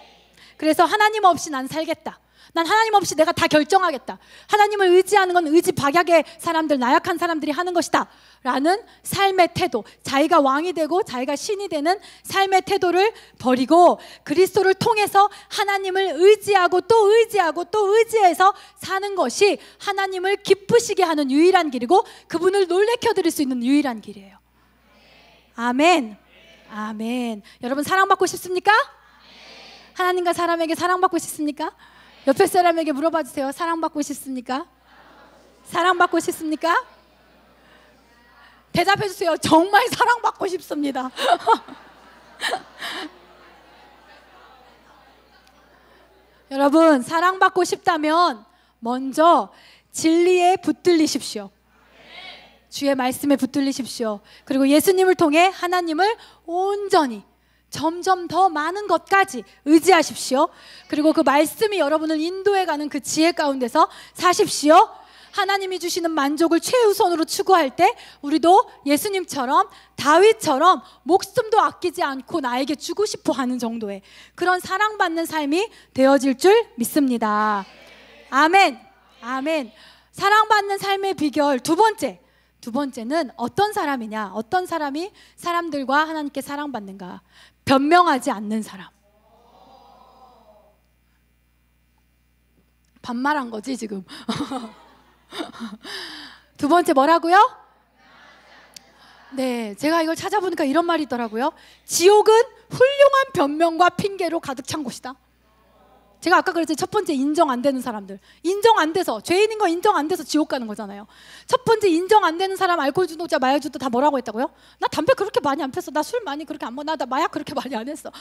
[SPEAKER 1] 그래서 하나님 없이 난 살겠다, 난 하나님 없이 내가 다 결정하겠다, 하나님을 의지하는 건 의지 박약의 사람들, 나약한 사람들이 하는 것이다 라는 삶의 태도, 자기가 왕이 되고 자기가 신이 되는 삶의 태도를 버리고 그리스도를 통해서 하나님을 의지하고 또 의지하고 또 의지해서 사는 것이 하나님을 기쁘시게 하는 유일한 길이고 그분을 놀래켜 드릴 수 있는 유일한 길이에요. 아멘. 아멘. 여러분 사랑받고 싶습니까? 하나님과 사람에게 사랑받고 싶습니까? 옆에 사람에게 물어봐 주세요. 사랑받고 싶습니까? 사랑받고 싶습니까? 대답해 주세요. 정말 사랑받고 싶습니다. 여러분 사랑받고 싶다면 먼저 진리에 붙들리십시오. 주의 말씀에 붙들리십시오. 그리고 예수님을 통해 하나님을 온전히 점점 더 많은 것까지 의지하십시오. 그리고 그 말씀이 여러분을 인도해가는 그 지혜 가운데서 사십시오. 하나님이 주시는 만족을 최우선으로 추구할 때 우리도 예수님처럼, 다윗처럼 목숨도 아끼지 않고 나에게 주고 싶어 하는 정도의 그런 사랑받는 삶이 되어질 줄 믿습니다. 아멘. 아멘. 사랑받는 삶의 비결 두 번째는 어떤 사람이냐? 어떤 사람이 사람들과 하나님께 사랑받는가? 변명하지 않는 사람. 반말한 거지 지금. 두 번째 뭐라고요? 네, 제가 이걸 찾아보니까 이런 말이 있더라고요. 지옥은 훌륭한 변명과 핑계로 가득 찬 곳이다. 제가 아까 그랬죠. 첫 번째 인정 안 되는 사람들, 인정 안 돼서, 죄인인 거 인정 안 돼서 지옥 가는 거잖아요. 첫 번째 인정 안 되는 사람, 알코올 중독자, 마약 중독자 다 뭐라고 했다고요? 나 담배 그렇게 많이 안 폈어, 나 술 많이 그렇게 안 먹어, 나 마약 그렇게 많이 안 했어.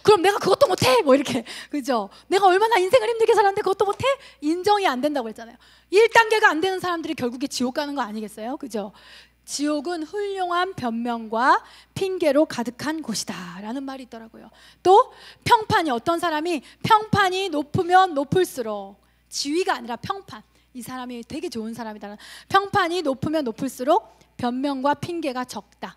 [SPEAKER 1] 그럼 내가 그것도 못해? 뭐 이렇게, 그죠? 내가 얼마나 인생을 힘들게 살았는데 그것도 못해? 인정이 안 된다고 했잖아요. 1단계가 안 되는 사람들이 결국에 지옥 가는 거 아니겠어요? 그죠? 지옥은 훌륭한 변명과 핑계로 가득한 곳이다 라는 말이 있더라고요. 또 평판이, 어떤 사람이 평판이 높으면 높을수록, 지위가 아니라 평판, 이 사람이 되게 좋은 사람이다, 평판이 높으면 높을수록 변명과 핑계가 적다.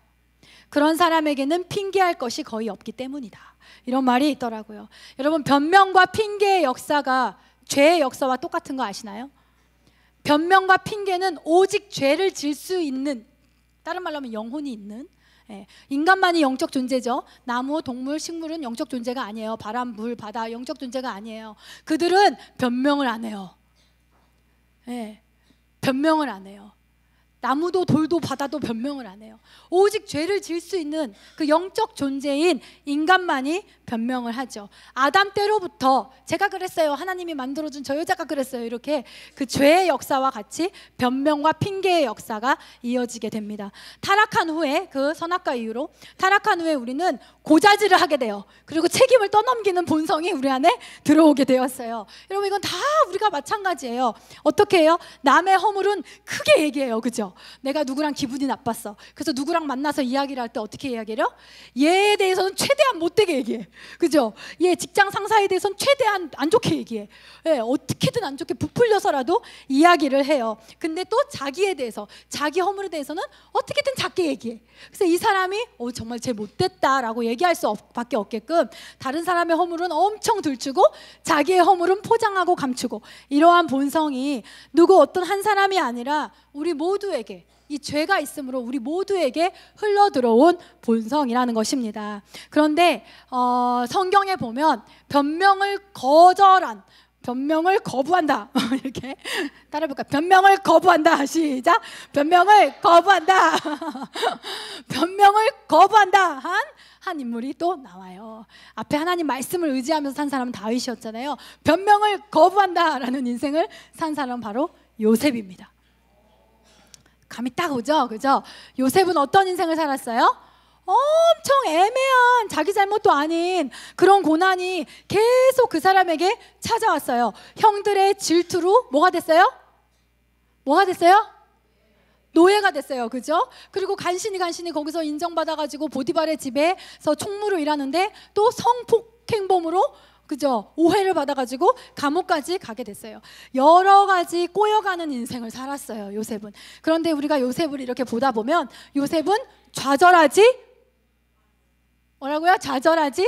[SPEAKER 1] 그런 사람에게는 핑계할 것이 거의 없기 때문이다, 이런 말이 있더라고요. 여러분 변명과 핑계의 역사가 죄의 역사와 똑같은 거 아시나요? 변명과 핑계는 오직 죄를 질 수 있는, 다른 말로 하면 영혼이 있는, 인간만이 영적 존재죠. 나무, 동물, 식물은 영적 존재가 아니에요. 바람, 물, 바다 영적 존재가 아니에요. 그들은 변명을 안 해요. 변명을 안 해요. 나무도 돌도 바다도 변명을 안 해요. 오직 죄를 질 수 있는 그 영적 존재인 인간만이 변명을 하죠. 아담 때로부터 제가 그랬어요, 하나님이 만들어준 저 여자가 그랬어요, 이렇게 그 죄의 역사와 같이 변명과 핑계의 역사가 이어지게 됩니다. 타락한 후에, 그 선악과 이후로 타락한 후에 우리는 고자질을 하게 돼요. 그리고 책임을 떠넘기는 본성이 우리 안에 들어오게 되었어요. 여러분 이건 다 우리가 마찬가지예요. 어떻게 해요? 남의 허물은 크게 얘기해요, 그죠? 그죠? 내가 누구랑 기분이 나빴어. 그래서 누구랑 만나서 이야기를 할 때 어떻게 이야기해요? 얘에 대해서는 최대한 못되게 얘기해. 그죠? 얘 직장 상사에 대해서는 최대한 안 좋게 얘기해. 예, 어떻게든 안 좋게 부풀려서라도 이야기를 해요. 근데 또 자기에 대해서, 자기 허물에 대해서는 어떻게든 작게 얘기해. 그래서 이 사람이 정말 쟤 못됐다라고 얘기할 수밖에 없게끔 다른 사람의 허물은 엄청 들추고 자기의 허물은 포장하고 감추고, 이러한 본성이 누구 어떤 한 사람이 아니라 우리 모두에게, 이 죄가 있으므로 우리 모두에게 흘러들어온 본성이라는 것입니다. 그런데 성경에 보면 변명을 거부한다 이렇게 따라해볼까? 변명을 거부한다. 시작. 변명을 거부한다. 변명을 거부한다 한 인물이 또 나와요. 앞에 하나님 말씀을 의지하면서 산 사람은 다윗이었잖아요. 변명을 거부한다라는 인생을 산 사람은 바로 요셉입니다. 감이 딱 오죠? 그죠? 요셉은 어떤 인생을 살았어요? 엄청 애매한, 자기 잘못도 아닌 그런 고난이 계속 그 사람에게 찾아왔어요. 형들의 질투로 뭐가 됐어요? 뭐가 됐어요? 노예가 됐어요. 그죠? 그리고 간신히 거기서 인정받아가지고 보디발의 집에서 총무로 일하는데 또 성폭행범으로, 그죠? 오해를 받아가지고 감옥까지 가게 됐어요. 여러 가지 꼬여가는 인생을 살았어요, 요셉은. 그런데 우리가 요셉을 이렇게 보다 보면 요셉은 좌절하지? 뭐라고요? 좌절하지?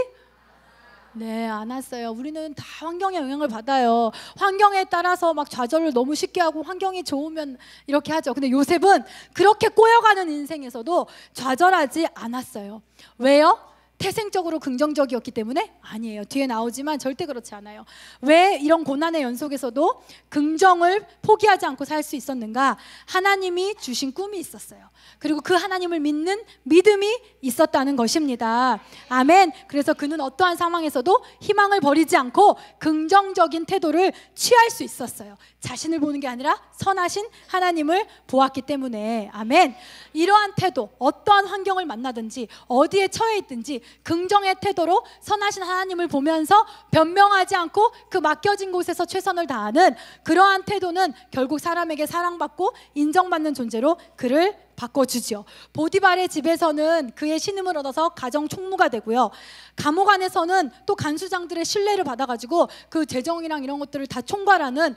[SPEAKER 1] 네, 않았어요. 우리는 다 환경의 영향을 받아요. 환경에 따라서 막 좌절을 너무 쉽게 하고 환경이 좋으면 이렇게 하죠. 근데 요셉은 그렇게 꼬여가는 인생에서도 좌절하지 않았어요. 왜요? 태생적으로 긍정적이었기 때문에? 아니에요. 뒤에 나오지만 절대 그렇지 않아요. 왜 이런 고난의 연속에서도 긍정을 포기하지 않고 살 수 있었는가? 하나님이 주신 꿈이 있었어요. 그리고 그 하나님을 믿는 믿음이 있었다는 것입니다. 아멘. 그래서 그는 어떠한 상황에서도 희망을 버리지 않고 긍정적인 태도를 취할 수 있었어요. 자신을 보는 게 아니라 선하신 하나님을 보았기 때문에. 아멘. 이러한 태도, 어떠한 환경을 만나든지 어디에 처해 있든지 긍정의 태도로 선하신 하나님을 보면서 변명하지 않고 그 맡겨진 곳에서 최선을 다하는 그러한 태도는 결국 사람에게 사랑받고 인정받는 존재로 그를 바꿔주죠. 보디발의 집에서는 그의 신임을 얻어서 가정 총무가 되고요. 감옥 안에서는 또 간수장들의 신뢰를 받아가지고 그 재정이랑 이런 것들을 다 총괄하는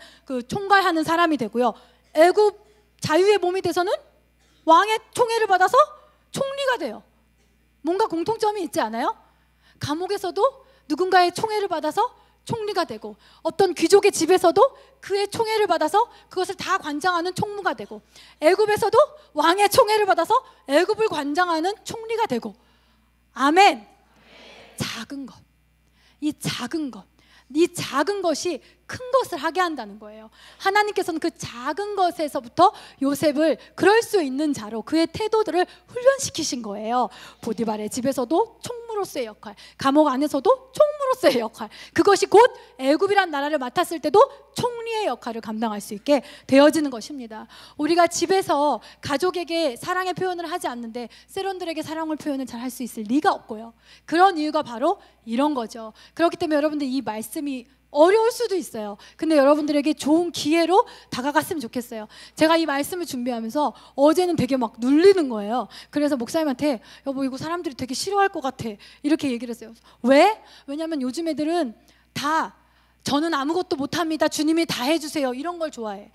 [SPEAKER 1] 사람이 되고요. 애굽 자유의 몸이 돼서는 왕의 총애를 받아서 총리가 돼요. 뭔가 공통점이 있지 않아요? 감옥에서도 누군가의 총애를 받아서 총리가 되고, 어떤 귀족의 집에서도 그의 총애를 받아서 그것을 다 관장하는 총무가 되고, 애굽에서도 왕의 총애를 받아서 애굽을 관장하는 총리가 되고. 아멘. 작은 것, 이 작은 것이 큰 것을 하게 한다는 거예요. 하나님께서는 그 작은 것에서부터 요셉을 그럴 수 있는 자로 그의 태도들을 훈련시키신 거예요. 보디발의 집에서도 총무로서의 역할, 감옥 안에서도 총무로서의 역할, 그것이 곧 애굽이란 나라를 맡았을 때도 총리의 역할을 감당할 수 있게 되어지는 것입니다. 우리가 집에서 가족에게 사랑의 표현을 하지 않는데 세론들에게 사랑을 표현을 잘 할 수 있을 리가 없고요. 그런 이유가 바로 이런 거죠. 그렇기 때문에 여러분들 이 말씀이 어려울 수도 있어요. 근데 여러분들에게 좋은 기회로 다가갔으면 좋겠어요. 제가 이 말씀을 준비하면서 어제는 되게 막 눌리는 거예요. 그래서 목사님한테 여보 이거 사람들이 되게 싫어할 것 같아 이렇게 얘기를 했어요. 왜? 왜냐면 요즘 애들은 다 저는 아무것도 못합니다, 주님이 다 해주세요, 이런 걸 좋아해.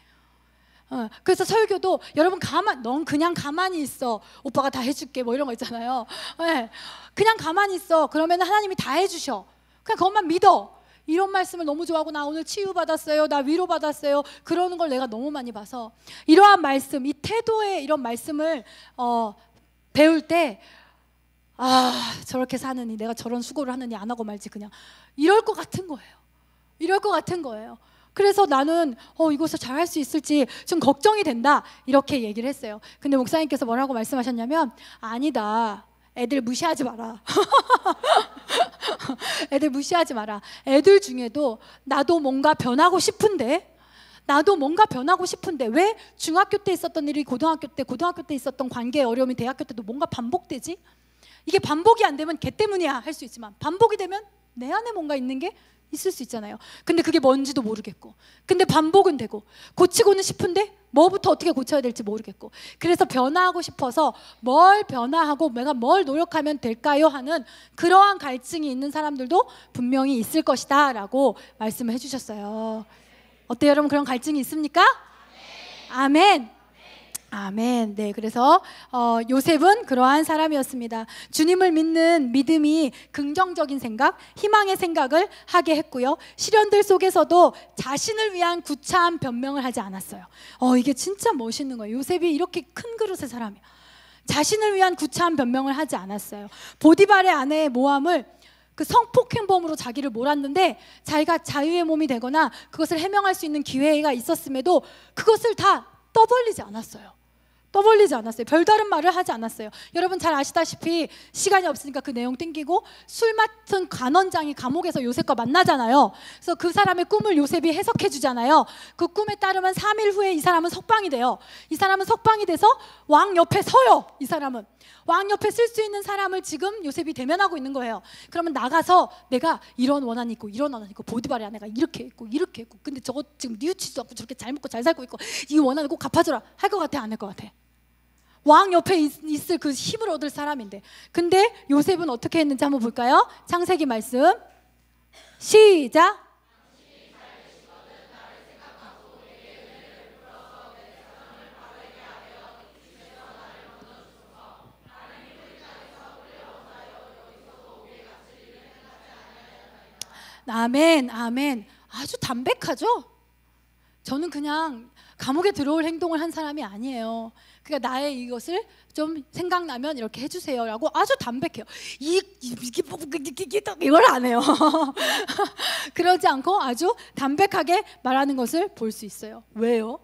[SPEAKER 1] 그래서 설교도 여러분 넌 그냥 가만히 있어, 오빠가 다 해줄게, 뭐 이런 거 있잖아요. 네. 그냥 가만히 있어, 그러면 하나님이 다 해주셔, 그냥 그것만 믿어, 이런 말씀을 너무 좋아하고, 나 오늘 치유받았어요, 나 위로받았어요, 그러는 걸 내가 너무 많이 봐서 이러한 말씀, 이 태도의 이런 말씀을 배울 때 저렇게 사느니, 내가 저런 수고를 하느니 안 하고 말지, 그냥 이럴 것 같은 거예요. 그래서 나는 이것을 잘할 수 있을지 좀 걱정이 된다, 이렇게 얘기를 했어요. 근데 목사님께서 뭐라고 말씀하셨냐면, 아니다, 애들 무시하지 마라. 애들 무시하지 마라. 애들 중에도 나도 뭔가 변하고 싶은데 왜 중학교 때 있었던 일이 고등학교 때 있었던 관계의 어려움이 대학교 때도 뭔가 반복되지? 이게 반복이 안 되면 걔 때문이야 할 수 있지만, 반복이 되면 내 안에 뭔가 있는 게 있을 수 있잖아요. 근데 그게 뭔지도 모르겠고, 근데 반복은 되고, 고치고는 싶은데 뭐부터 어떻게 고쳐야 될지 모르겠고, 그래서 변화하고 싶어서 뭘 변화하고 내가 뭘 노력하면 될까요? 하는 그러한 갈증이 있는 사람들도 분명히 있을 것이다 라고 말씀을 해주셨어요. 어때요 여러분? 그런 갈증이 있습니까? 아멘. 아멘. 네, 그래서 요셉은 그러한 사람이었습니다. 주님을 믿는 믿음이 긍정적인 생각, 희망의 생각을 하게 했고요. 시련들 속에서도 자신을 위한 구차한 변명을 하지 않았어요. 이게 진짜 멋있는 거예요. 요셉이 이렇게 큰 그릇의 사람이야. 자신을 위한 구차한 변명을 하지 않았어요. 보디발의 아내의 모함을 그 성폭행범으로 자기를 몰았는데, 자기가 자유의 몸이 되거나 그것을 해명할 수 있는 기회가 있었음에도 그것을 다 떠벌리지 않았어요. 떠벌리지 않았어요. 별다른 말을 하지 않았어요. 여러분 잘 아시다시피 시간이 없으니까 그 내용 땡기고, 술 맡은 관원장이 감옥에서 요셉과 만나잖아요. 그래서 그 사람의 꿈을 요셉이 해석해 주잖아요. 그 꿈에 따르면 3일 후에 이 사람은 석방이 돼요. 이 사람은 석방이 돼서 왕 옆에 서요. 이 사람은 왕 옆에 쓸 수 있는 사람을 지금 요셉이 대면하고 있는 거예요. 그러면 나가서 내가 이런 원한이 있고 이런 원한이 있고, 보디발의 아내가 이렇게 있고 이렇게 있고, 근데 저거 지금 뉘우치지도 않고 저렇게 잘 먹고 잘 살고 있고, 이 원한을 꼭 갚아줘라 할 것 같아, 안 할 것 같아? 왕 옆에 있을 그 힘을 얻을 사람인데. 근데 요셉은 어떻게 했는지 한번 볼까요? 창세기 말씀 시작. 아멘, 아멘. 아주 담백하죠? 저는 그냥 감옥에 들어올 행동을 한 사람이 아니에요. 그러니까 나의 이것을 좀 생각나면 이렇게 해주세요 라고 아주 담백해요. 이걸 안 해요. 그러지 않고 아주 담백하게 말하는 것을 볼 수 있어요. 왜요?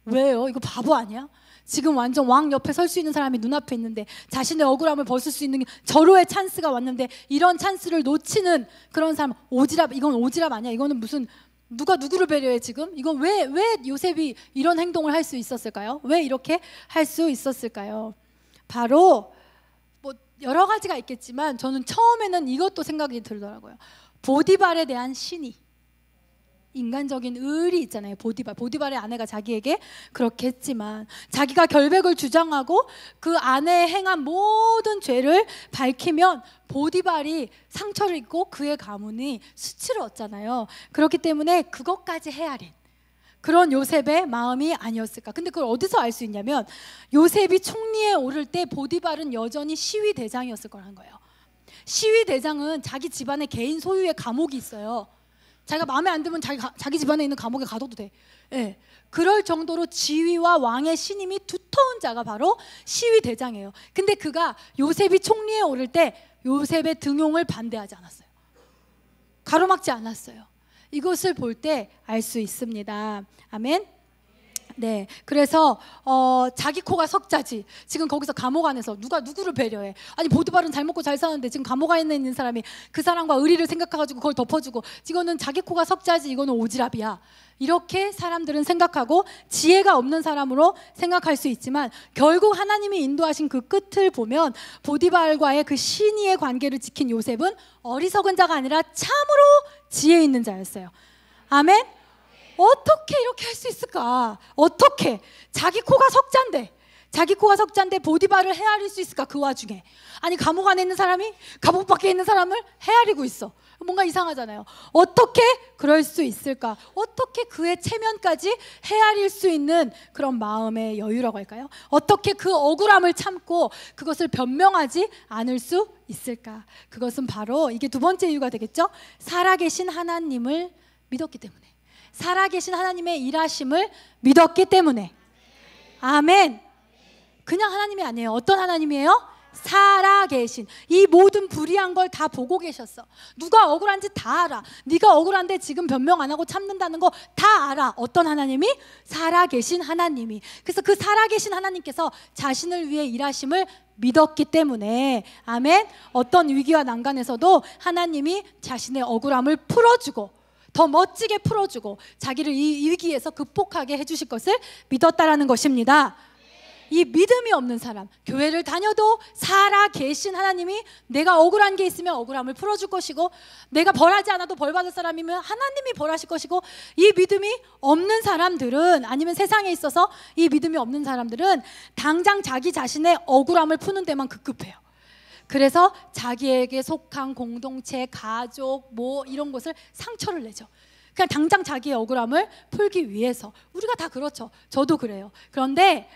[SPEAKER 1] 왜요? 이거 바보 아니야? 지금 완전 왕 옆에 설 수 있는 사람이 눈앞에 있는데, 자신의 억울함을 벗을 수 있는 절호의 찬스가 왔는데, 이런 찬스를 놓치는 그런 사람, 오지랖, 이건 오지랖 아니야? 이거는 무슨, 누가 누구를 배려해 지금? 이건 왜 요셉이 이런 행동을 할 수 있었을까요? 왜 이렇게 할 수 있었을까요? 바로 뭐 여러 가지가 있겠지만, 저는 처음에는 이것도 생각이 들더라고요. 보디발에 대한 신의, 인간적인 의리 있잖아요. 보디발의 아내가 자기에게 그렇게 했지만, 자기가 결백을 주장하고 그 아내의 행한 모든 죄를 밝히면 보디발이 상처를 입고 그의 가문이 수치를 얻잖아요. 그렇기 때문에 그것까지 헤아린 그런 요셉의 마음이 아니었을까. 근데 그걸 어디서 알 수 있냐면, 요셉이 총리에 오를 때 보디발은 여전히 시위 대장이었을 거라는 거예요. 시위 대장은 자기 집안에 개인 소유의 감옥이 있어요. 자기가 마음에 안 들면 자기 집안에 있는 감옥에 가둬도 돼. 예. 그럴 정도로 지위와 왕의 신임이 두터운 자가 바로 시위 대장이에요. 근데 그가 요셉이 총리에 오를 때 요셉의 등용을 반대하지 않았어요. 가로막지 않았어요. 이것을 볼 때 알 수 있습니다. 아멘. 네, 그래서 자기 코가 석자지. 지금 거기서 감옥 안에서 누가 누구를 배려해? 아니, 보디발은 잘 먹고 잘 사는데 지금 감옥 안에 있는 사람이 그 사람과 의리를 생각해가지고 그걸 덮어주고, 이거는 자기 코가 석자지, 이거는 오지랖이야. 이렇게 사람들은 생각하고 지혜가 없는 사람으로 생각할 수 있지만, 결국 하나님이 인도하신 그 끝을 보면 보디발과의 그 신의의 관계를 지킨 요셉은 어리석은 자가 아니라 참으로 지혜 있는 자였어요. 아멘. 어떻게 이렇게 할 수 있을까? 어떻게? 자기 코가 석잔데 보디발을 헤아릴 수 있을까? 그 와중에 아니, 감옥 안에 있는 사람이 감옥 밖에 있는 사람을 헤아리고 있어. 뭔가 이상하잖아요. 어떻게 그럴 수 있을까? 어떻게 그의 체면까지 헤아릴 수 있는 그런 마음의 여유라고 할까요? 어떻게 그 억울함을 참고 그것을 변명하지 않을 수 있을까? 그것은 바로, 이게 두 번째 이유가 되겠죠? 살아계신 하나님을 믿었기 때문에, 살아계신 하나님의 일하심을 믿었기 때문에. 아멘. 그냥 하나님이 아니에요. 어떤 하나님이에요? 살아계신. 이 모든 불의한 걸 다 보고 계셨어. 누가 억울한지 다 알아. 네가 억울한데 지금 변명 안 하고 참는다는 거 다 알아. 어떤 하나님이? 살아계신 하나님이. 그래서 그 살아계신 하나님께서 자신을 위해 일하심을 믿었기 때문에, 아멘, 어떤 위기와 난간에서도 하나님이 자신의 억울함을 풀어주고 더 멋지게 풀어주고 자기를 이 위기에서 극복하게 해주실 것을 믿었다라는 것입니다. 이 믿음이 없는 사람, 교회를 다녀도 살아 계신 하나님이 내가 억울한 게 있으면 억울함을 풀어줄 것이고, 내가 벌하지 않아도 벌 받을 사람이면 하나님이 벌하실 것이고, 이 믿음이 없는 사람들은, 아니면 세상에 있어서 이 믿음이 없는 사람들은 당장 자기 자신의 억울함을 푸는 데만 급급해요. 그래서 자기에게 속한 공동체, 가족, 뭐 이런 것을 상처를 내죠. 그냥 당장 자기의 억울함을 풀기 위해서. 우리가 다 그렇죠. 저도 그래요. 그런데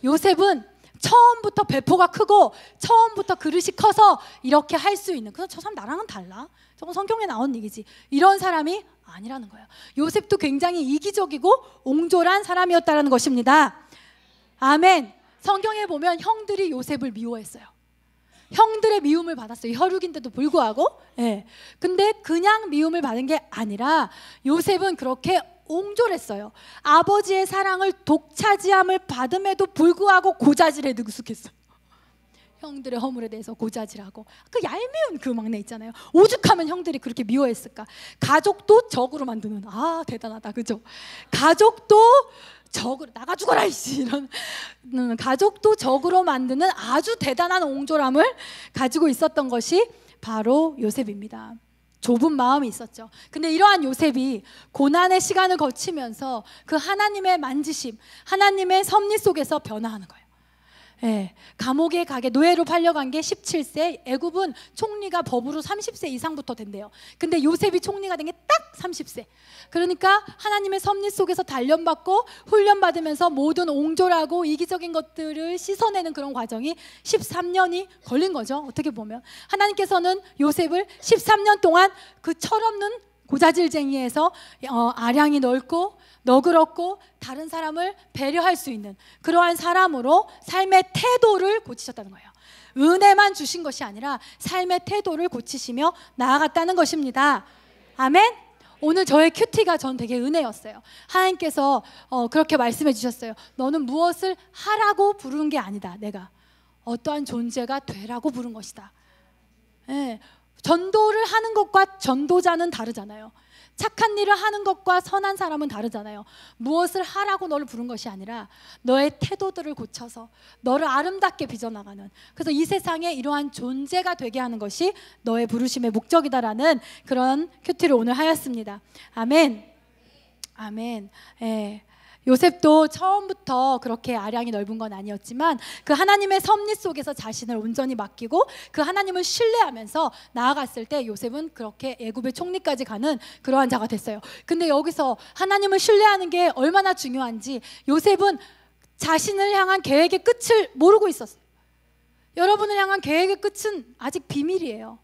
[SPEAKER 1] 요셉은 처음부터 배포가 크고 처음부터 그릇이 커서 이렇게 할 수 있는, 그래서 저 사람 나랑은 달라, 저건 성경에 나온 얘기지, 이런 사람이 아니라는 거예요. 요셉도 굉장히 이기적이고 옹졸한 사람이었다는 것입니다. 아멘. 성경에 보면 형들이 요셉을 미워했어요. 형들의 미움을 받았어요. 혈육인데도 불구하고. 예. 근데 그냥 미움을 받은 게 아니라 요셉은 그렇게 옹졸했어요. 아버지의 사랑을 독차지함을 받음에도 불구하고 고자질에 능숙했어요. 형들의 허물에 대해서 고자질하고, 그 얄미운 그 막내 있잖아요. 오죽하면 형들이 그렇게 미워했을까. 가족도 적으로 만드는, 아 대단하다, 그죠? 가족도 적으로, 나가 죽어라 이씨, 이런 가족도 적으로 만드는 아주 대단한 옹졸함을 가지고 있었던 것이 바로 요셉입니다. 좁은 마음이 있었죠. 근데 이러한 요셉이 고난의 시간을 거치면서 그 하나님의 만지심, 하나님의 섭리 속에서 변화하는 거예요. 예, 감옥에 가게, 노예로 팔려간 게 17세, 애굽은 총리가 법으로 30세 이상부터 된대요. 근데 요셉이 총리가 된 게 딱 30세. 그러니까 하나님의 섭리 속에서 단련받고 훈련받으면서 모든 옹졸하고 이기적인 것들을 씻어내는 그런 과정이 13년이 걸린 거죠. 어떻게 보면 하나님께서는 요셉을 13년 동안 그 철없는 고자질쟁이에서 아량이 넓고 너그럽고 다른 사람을 배려할 수 있는 그러한 사람으로 삶의 태도를 고치셨다는 거예요. 은혜만 주신 것이 아니라 삶의 태도를 고치시며 나아갔다는 것입니다. 아멘. 오늘 저의 큐티가 전 되게 은혜였어요. 하나님께서 그렇게 말씀해 주셨어요. 너는 무엇을 하라고 부르는 게 아니다. 내가 어떠한 존재가 되라고 부른 것이다. 예, 전도를 하는 것과 전도자는 다르잖아요. 착한 일을 하는 것과 선한 사람은 다르잖아요. 무엇을 하라고 너를 부른 것이 아니라 너의 태도들을 고쳐서 너를 아름답게 빚어나가는, 그래서 이 세상에 이러한 존재가 되게 하는 것이 너의 부르심의 목적이다라는 그런 큐티를 오늘 하였습니다. 아멘. 아멘. 예. 요셉도 처음부터 그렇게 아량이 넓은 건 아니었지만 그 하나님의 섭리 속에서 자신을 온전히 맡기고 그 하나님을 신뢰하면서 나아갔을 때 요셉은 그렇게 애굽의 총리까지 가는 그러한 자가 됐어요. 근데 여기서 하나님을 신뢰하는 게 얼마나 중요한지 요셉은 자신을 향한 계획의 끝을 모르고 있었어요. 여러분을 향한 계획의 끝은 아직 비밀이에요.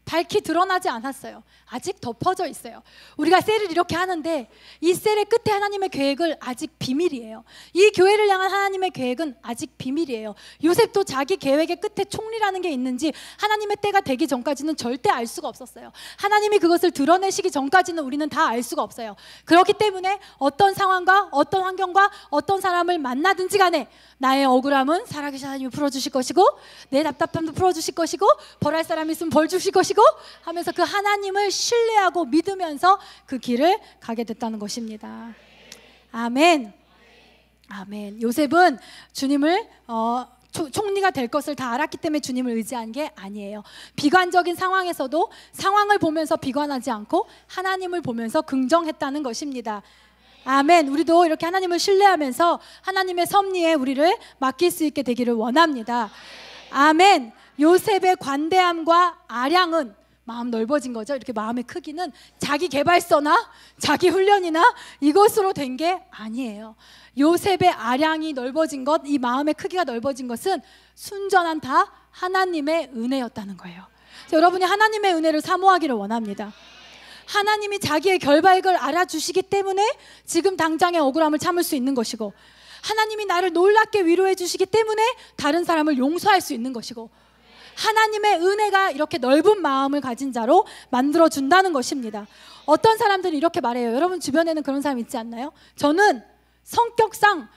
[SPEAKER 1] 밝히 드러나지 않았어요. 아직 덮어져 있어요. 우리가 셀을 이렇게 하는데 이 셀의 끝에 하나님의 계획을 아직 비밀이에요. 이 교회를 향한 하나님의 계획은 아직 비밀이에요. 요셉도 자기 계획의 끝에 총리라는 게 있는지 하나님의 때가 되기 전까지는 절대 알 수가 없었어요. 하나님이 그것을 드러내시기 전까지는 우리는 다 알 수가 없어요. 그렇기 때문에 어떤 상황과 어떤 환경과 어떤 사람을 만나든지 간에 나의 억울함은 살아계신 하나님이 풀어주실 것이고 내 답답함도 풀어주실 것이고 벌할 사람이 있으면 벌 주실 것이고 하면서 그 하나님을 신뢰하고 믿으면서 그 길을 가게 됐다는 것입니다. 아멘. 아멘. 요셉은 주님을 총리가 될 것을 다 알았기 때문에 주님을 의지한 게 아니에요. 비관적인 상황에서도 상황을 보면서 비관하지 않고 하나님을 보면서 긍정했다는 것입니다. 아멘. 우리도 이렇게 하나님을 신뢰하면서 하나님의 섭리에 우리를 맡길 수 있게 되기를 원합니다. 아멘. 요셉의 관대함과 아량은 마음 넓어진 거죠. 이렇게 마음의 크기는 자기 개발서나 자기 훈련이나 이것으로 된 게 아니에요. 요셉의 아량이 넓어진 것, 이 마음의 크기가 넓어진 것은 순전한 다 하나님의 은혜였다는 거예요. 여러분이 하나님의 은혜를 사모하기를 원합니다. 하나님이 자기의 결박을 알아주시기 때문에 지금 당장의 억울함을 참을 수 있는 것이고, 하나님이 나를 놀랍게 위로해 주시기 때문에 다른 사람을 용서할 수 있는 것이고, 하나님의 은혜가 이렇게 넓은 마음을 가진 자로 만들어준다는 것입니다. 어떤 사람들은 이렇게 말해요. 여러분 주변에는 그런 사람 있지 않나요? 저는 성격상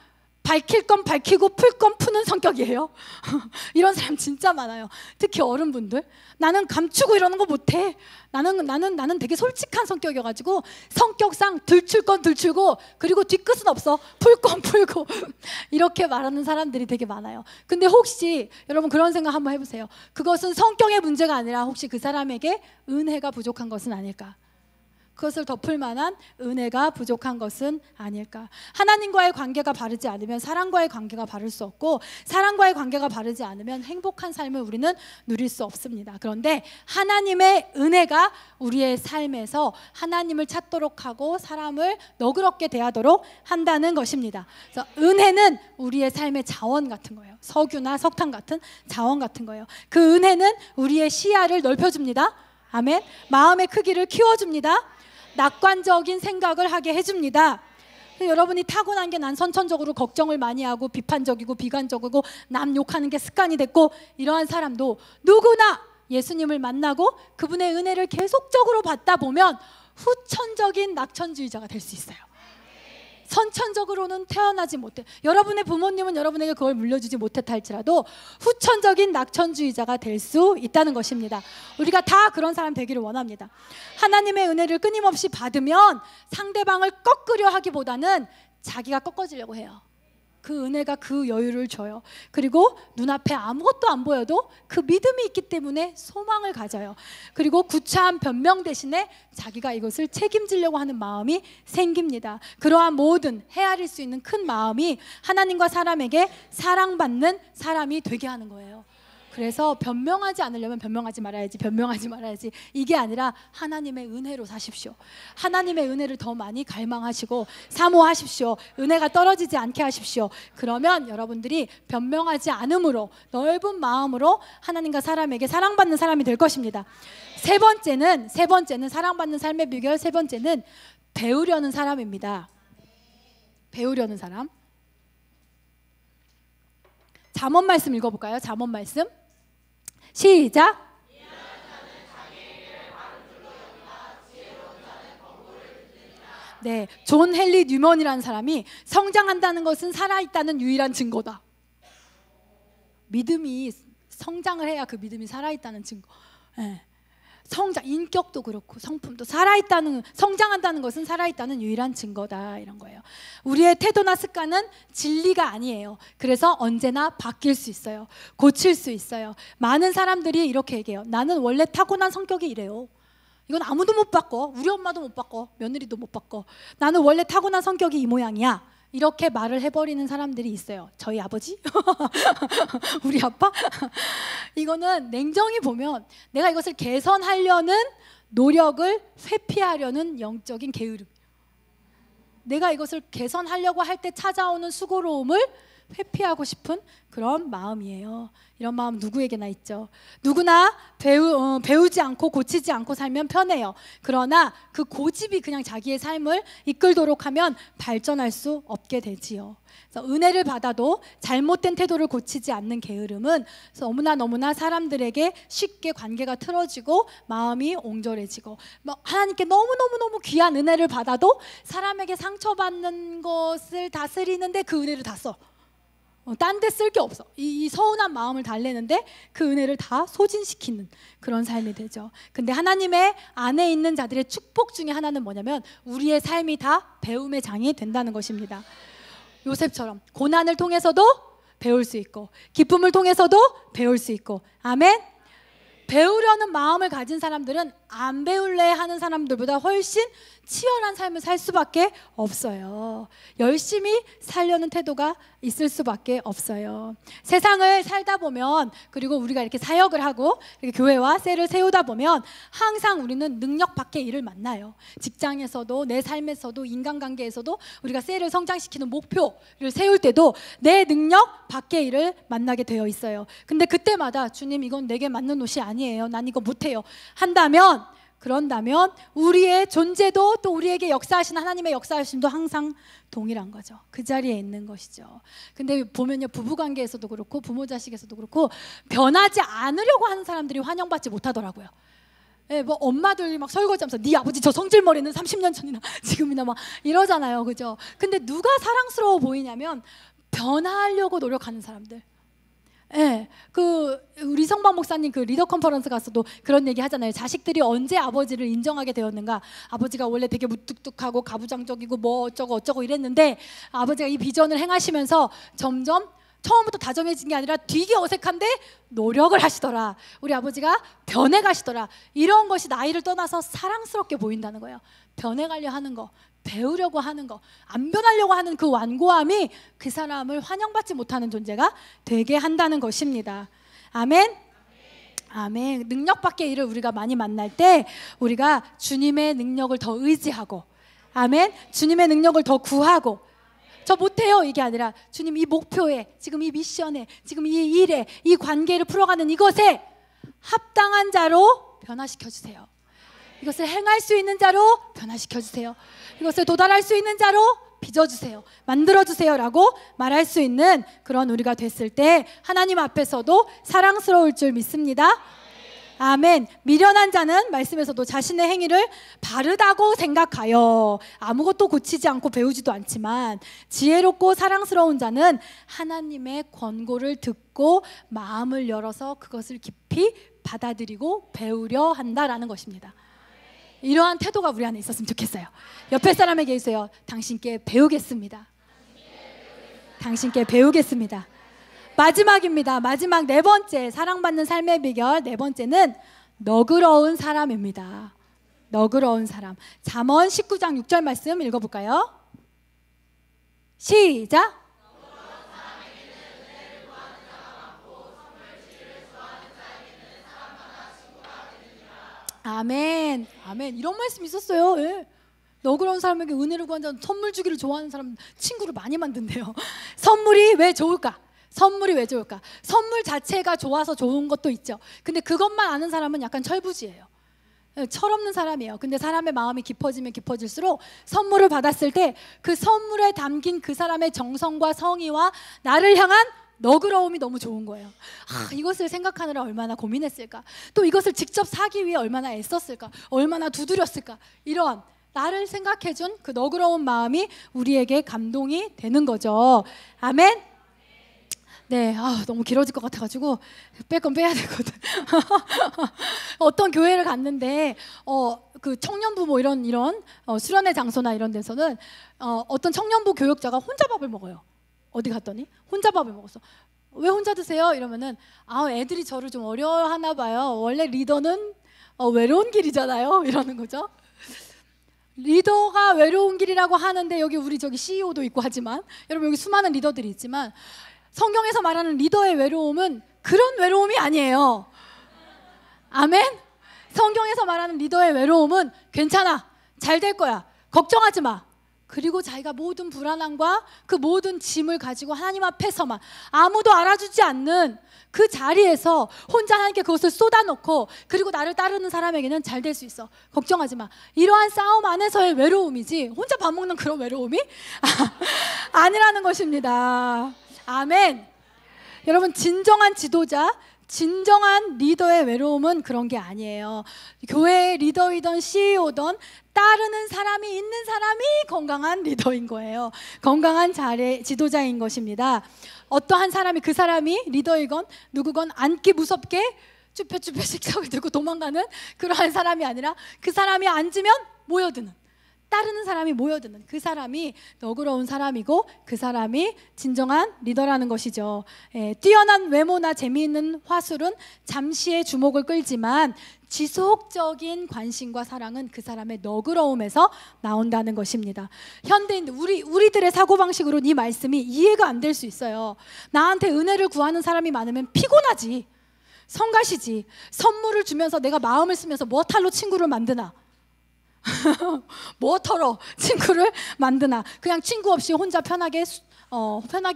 [SPEAKER 1] 밝힐 건 밝히고 풀 건 푸는 성격이에요. 이런 사람 진짜 많아요. 특히 어른분들. 나는 감추고 이러는 거 못해. 나는 되게 솔직한 성격이어가지고 성격상 들출 건 들추고 그리고 뒤끝은 없어. 풀 건 풀고 이렇게 말하는 사람들이 되게 많아요. 근데 혹시 여러분 그런 생각 한번 해보세요. 그것은 성격의 문제가 아니라 혹시 그 사람에게 은혜가 부족한 것은 아닐까? 그것을 덮을 만한 은혜가 부족한 것은 아닐까? 하나님과의 관계가 바르지 않으면 사랑과의 관계가 바를 수 없고, 사랑과의 관계가 바르지 않으면 행복한 삶을 우리는 누릴 수 없습니다. 그런데 하나님의 은혜가 우리의 삶에서 하나님을 찾도록 하고 사람을 너그럽게 대하도록 한다는 것입니다. 그래서 은혜는 우리의 삶의 자원 같은 거예요. 석유나 석탄 같은 자원 같은 거예요. 그 은혜는 우리의 시야를 넓혀줍니다. 아멘. 마음의 크기를 키워줍니다. 낙관적인 생각을 하게 해줍니다. 여러분이 타고난 게 난 선천적으로 걱정을 많이 하고 비판적이고 비관적이고 남 욕하는 게 습관이 됐고, 이러한 사람도 누구나 예수님을 만나고 그분의 은혜를 계속적으로 받다 보면 후천적인 낙천주의자가 될 수 있어요. 선천적으로는 태어나지 못해. 여러분의 부모님은 여러분에게 그걸 물려주지 못했다 할지라도 후천적인 낙천주의자가 될 수 있다는 것입니다. 우리가 다 그런 사람 되기를 원합니다. 하나님의 은혜를 끊임없이 받으면 상대방을 꺾으려 하기보다는 자기가 꺾어지려고 해요. 그 은혜가 그 여유를 줘요. 그리고 눈앞에 아무것도 안 보여도 그 믿음이 있기 때문에 소망을 가져요. 그리고 구차한 변명 대신에 자기가 이것을 책임지려고 하는 마음이 생깁니다. 그러한 모든 헤아릴 수 있는 큰 마음이 하나님과 사람에게 사랑받는 사람이 되게 하는 거예요. 그래서 변명하지 않으려면 변명하지 말아야지 이게 아니라 하나님의 은혜로 사십시오. 하나님의 은혜를 더 많이 갈망하시고 사모하십시오. 은혜가 떨어지지 않게 하십시오. 그러면 여러분들이 변명하지 않음으로 넓은 마음으로 하나님과 사람에게 사랑받는 사람이 될 것입니다. 세 번째는 사랑받는 삶의 비결, 세 번째는 배우려는 사람입니다. 배우려는 사람. 잠언 말씀 읽어볼까요? 잠언 말씀 시작. 네, 존 헨리 뉴먼이라는 사람이 성장한다는 것은 살아있다는 유일한 증거다. 믿음이 성장을 해야 그 믿음이 살아있다는 증거. 네. 성장, 인격도 그렇고 성품도 성장한다는 것은 살아있다는 유일한 증거다, 이런 거예요. 우리의 태도나 습관은 진리가 아니에요. 그래서 언제나 바뀔 수 있어요. 고칠 수 있어요. 많은 사람들이 이렇게 얘기해요. 나는 원래 타고난 성격이 이래요. 이건 아무도 못 바꿔. 우리 엄마도 못 바꿔. 며느리도 못 바꿔. 나는 원래 타고난 성격이 이 모양이야. 이렇게 말을 해버리는 사람들이 있어요. 저희 아버지? 우리 아빠? 이거는 냉정히 보면 내가 이것을 개선하려는 노력을 회피하려는 영적인 게으름. 내가 이것을 개선하려고 할 때 찾아오는 수고로움을 회피하고 싶은 그런 마음이에요. 이런 마음 누구에게나 있죠. 누구나 배우지 않고 고치지 않고 살면 편해요. 그러나 그 고집이 그냥 자기의 삶을 이끌도록 하면 발전할 수 없게 되지요. 그래서 은혜를 받아도 잘못된 태도를 고치지 않는 게으름은 너무나 사람들에게 쉽게 관계가 틀어지고 마음이 옹졸해지고, 하나님께 너무 귀한 은혜를 받아도 사람에게 상처받는 것을 다스리는데 그 은혜를 다 써. 딴 데 쓸 게 없어. 이 서운한 마음을 달래는데 그 은혜를 다 소진시키는 그런 삶이 되죠. 근데 하나님의 안에 있는 자들의 축복 중에 하나는 뭐냐면 우리의 삶이 다 배움의 장이 된다는 것입니다. 요셉처럼 고난을 통해서도 배울 수 있고 기쁨을 통해서도 배울 수 있고, 아멘. 배우려는 마음을 가진 사람들은 안 배울래 하는 사람들보다 훨씬 치열한 삶을 살 수밖에 없어요. 열심히 살려는 태도가 있을 수밖에 없어요. 세상을 살다 보면, 그리고 우리가 이렇게 사역을 하고 이렇게 교회와 셀을 세우다 보면 항상 우리는 능력 밖의 일을 만나요. 직장에서도 내 삶에서도 인간관계에서도 우리가 셀을 성장시키는 목표를 세울 때도 내 능력 밖의 일을 만나게 되어 있어요. 근데 그때마다 주님, 이건 내게 맞는 옷이 아니에요. 난 이거 못해요. 그런다면 우리의 존재도 또 우리에게 역사하시는 하나님의 역사하심도 항상 동일한 거죠. 그 자리에 있는 것이죠. 근데 보면요, 부부관계에서도 그렇고 부모 자식에서도 그렇고 변하지 않으려고 하는 사람들이 환영받지 못하더라고요. 예, 뭐 엄마들이 막 설거지하면서 네 아버지 저 성질머리는 30년 전이나 지금이나 막 이러잖아요, 그죠? 근데 누가 사랑스러워 보이냐면 변화하려고 노력하는 사람들. 예, 그 우리 성박 목사님 그 리더 컨퍼런스 가서도 그런 얘기 하잖아요. 자식들이 언제 아버지를 인정하게 되었는가? 아버지가 원래 되게 무뚝뚝하고 가부장적이고 뭐 어쩌고 어쩌고 이랬는데 아버지가 이 비전을 행하시면서 점점 처음부터 다정해진 게 아니라 되게 어색한데 노력을 하시더라. 우리 아버지가 변해가시더라. 이런 것이 나이를 떠나서 사랑스럽게 보인다는 거예요. 변해가려 하는 거, 배우려고 하는 거, 안 변하려고 하는 그 완고함이 그 사람을 환영받지 못하는 존재가 되게 한다는 것입니다. 아멘? 아멘. 능력 밖의 일을 우리가 많이 만날 때 우리가 주님의 능력을 더 의지하고, 아멘, 주님의 능력을 더 구하고, 저 못해요 이게 아니라 주님 이 목표에, 지금 이 미션에, 지금 이 일에, 이 관계를 풀어가는 이것에 합당한 자로 변화시켜주세요. 이것을 행할 수 있는 자로 변화시켜주세요. 이것을 도달할 수 있는 자로 빚어주세요. 만들어주세요 라고 말할 수 있는 그런 우리가 됐을 때 하나님 앞에서도 사랑스러울 줄 믿습니다. 아멘. 미련한 자는 말씀에서도 자신의 행위를 바르다고 생각하여 아무것도 고치지 않고 배우지도 않지만, 지혜롭고 사랑스러운 자는 하나님의 권고를 듣고 마음을 열어서 그것을 깊이 받아들이고 배우려 한다라는 것입니다. 이러한 태도가 우리 안에 있었으면 좋겠어요. 옆에 사람에게 해주세요. 당신께 배우겠습니다. 당신께 배우겠습니다. 마지막입니다. 마지막 네 번째, 사랑받는 삶의 비결 네 번째는 너그러운 사람입니다. 너그러운 사람. 잠언 19장 6절 말씀 읽어볼까요? 시작. 아멘. 아멘. 이런 말씀 있었어요. 예. 너그러운 사람에게 은혜를 구한 자는 선물 주기를 좋아하는 사람 친구를 많이 만든대요. 선물이 왜 좋을까? 선물이 왜 좋을까? 선물 자체가 좋아서 좋은 것도 있죠. 근데 그것만 아는 사람은 약간 철부지예요. 철없는 사람이에요. 근데 사람의 마음이 깊어지면 깊어질수록 선물을 받았을 때 그 선물에 담긴 그 사람의 정성과 성의와 나를 향한 너그러움이 너무 좋은 거예요. 이것을 생각하느라 얼마나 고민했을까? 또 이것을 직접 사기 위해 얼마나 애썼을까? 얼마나 두드렸을까? 이런 나를 생각해준 그 너그러운 마음이 우리에게 감동이 되는 거죠. 아멘? 네, 너무 길어질 것 같아가지고 뺄 건 빼야 되거든. 어떤 교회를 갔는데 그 청년부 뭐 이런 수련회 장소나 이런 데서는 어떤 청년부 교육자가 혼자 밥을 먹어요. 어디 갔더니 혼자 밥을 먹었어. 왜 혼자 드세요? 이러면은 애들이 저를 좀 어려워하나 봐요. 원래 리더는 외로운 길이잖아요. 이러는 거죠. 리더가 외로운 길이라고 하는데 여기 우리 저기 CEO도 있고 하지만, 여러분 여기 수많은 리더들이 있지만 성경에서 말하는 리더의 외로움은 그런 외로움이 아니에요. 아멘? 성경에서 말하는 리더의 외로움은 괜찮아, 잘 될 거야, 걱정하지 마. 그리고 자기가 모든 불안함과 그 모든 짐을 가지고 하나님 앞에서만, 아무도 알아주지 않는 그 자리에서 혼자 하나님께 그것을 쏟아놓고, 그리고 나를 따르는 사람에게는 잘 될 수 있어, 걱정하지 마. 이러한 싸움 안에서의 외로움이지 혼자 밥 먹는 그런 외로움이 아니라는 것입니다. 아멘. 여러분, 진정한 지도자, 진정한 리더의 외로움은 그런 게 아니에요. 교회의 리더이던 CEO든 따르는 사람이 있는 사람이 건강한 리더인 거예요. 건강한 지도자인 것입니다. 어떠한 사람이, 그 사람이 리더이건 누구건 앉기 무섭게 쭈뼛쭈뼛 식탁을 들고 도망가는 그러한 사람이 아니라, 그 사람이 앉으면 모여드는, 따르는 사람이 모여드는 그 사람이 너그러운 사람이고, 그 사람이 진정한 리더라는 것이죠. 뛰어난 외모나 재미있는 화술은 잠시의 주목을 끌지만 지속적인 관심과 사랑은 그 사람의 너그러움에서 나온다는 것입니다. 현대인들, 우리들의 사고방식으로는 이 말씀이 이해가 안 될 수 있어요. 나한테 은혜를 구하는 사람이 많으면 피곤하지, 성가시지. 선물을 주면서 내가 마음을 쓰면서 뭐탈로 친구를 만드나, 뭐 털어 친구를 만드나, 그냥 친구 없이 혼자 편하게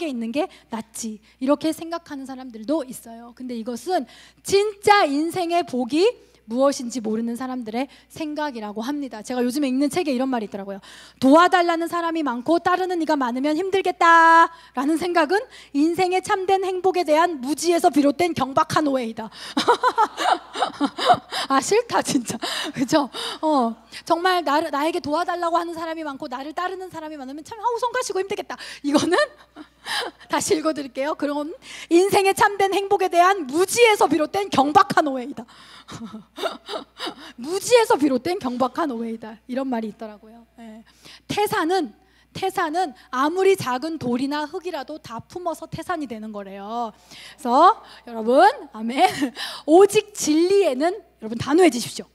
[SPEAKER 1] 있는 게 낫지, 이렇게 생각하는 사람들도 있어요. 근데 이것은 진짜 인생의 복이 무엇인지 모르는 사람들의 생각이라고 합니다. 제가 요즘에 읽는 책에 이런 말이 있더라고요. 도와달라는 사람이 많고 따르는 이가 많으면 힘들겠다라는 생각은 인생의 참된 행복에 대한 무지에서 비롯된 경박한 오해이다. 싫다 진짜. 그죠? 정말 나에게 도와달라고 하는 사람이 많고 나를 따르는 사람이 많으면 참 성가시고 힘들겠다. 이거는 다시 읽어드릴게요. 그럼 인생의 참된 행복에 대한 무지에서 비롯된 경박한 오해이다. 무지에서 비롯된 경박한 오해이다. 이런 말이 있더라고요. 네. 태산은 아무리 작은 돌이나 흙이라도 다 품어서 태산이 되는 거래요. 그래서 여러분, 아멘. 오직 진리에는 여러분 단호해지십시오.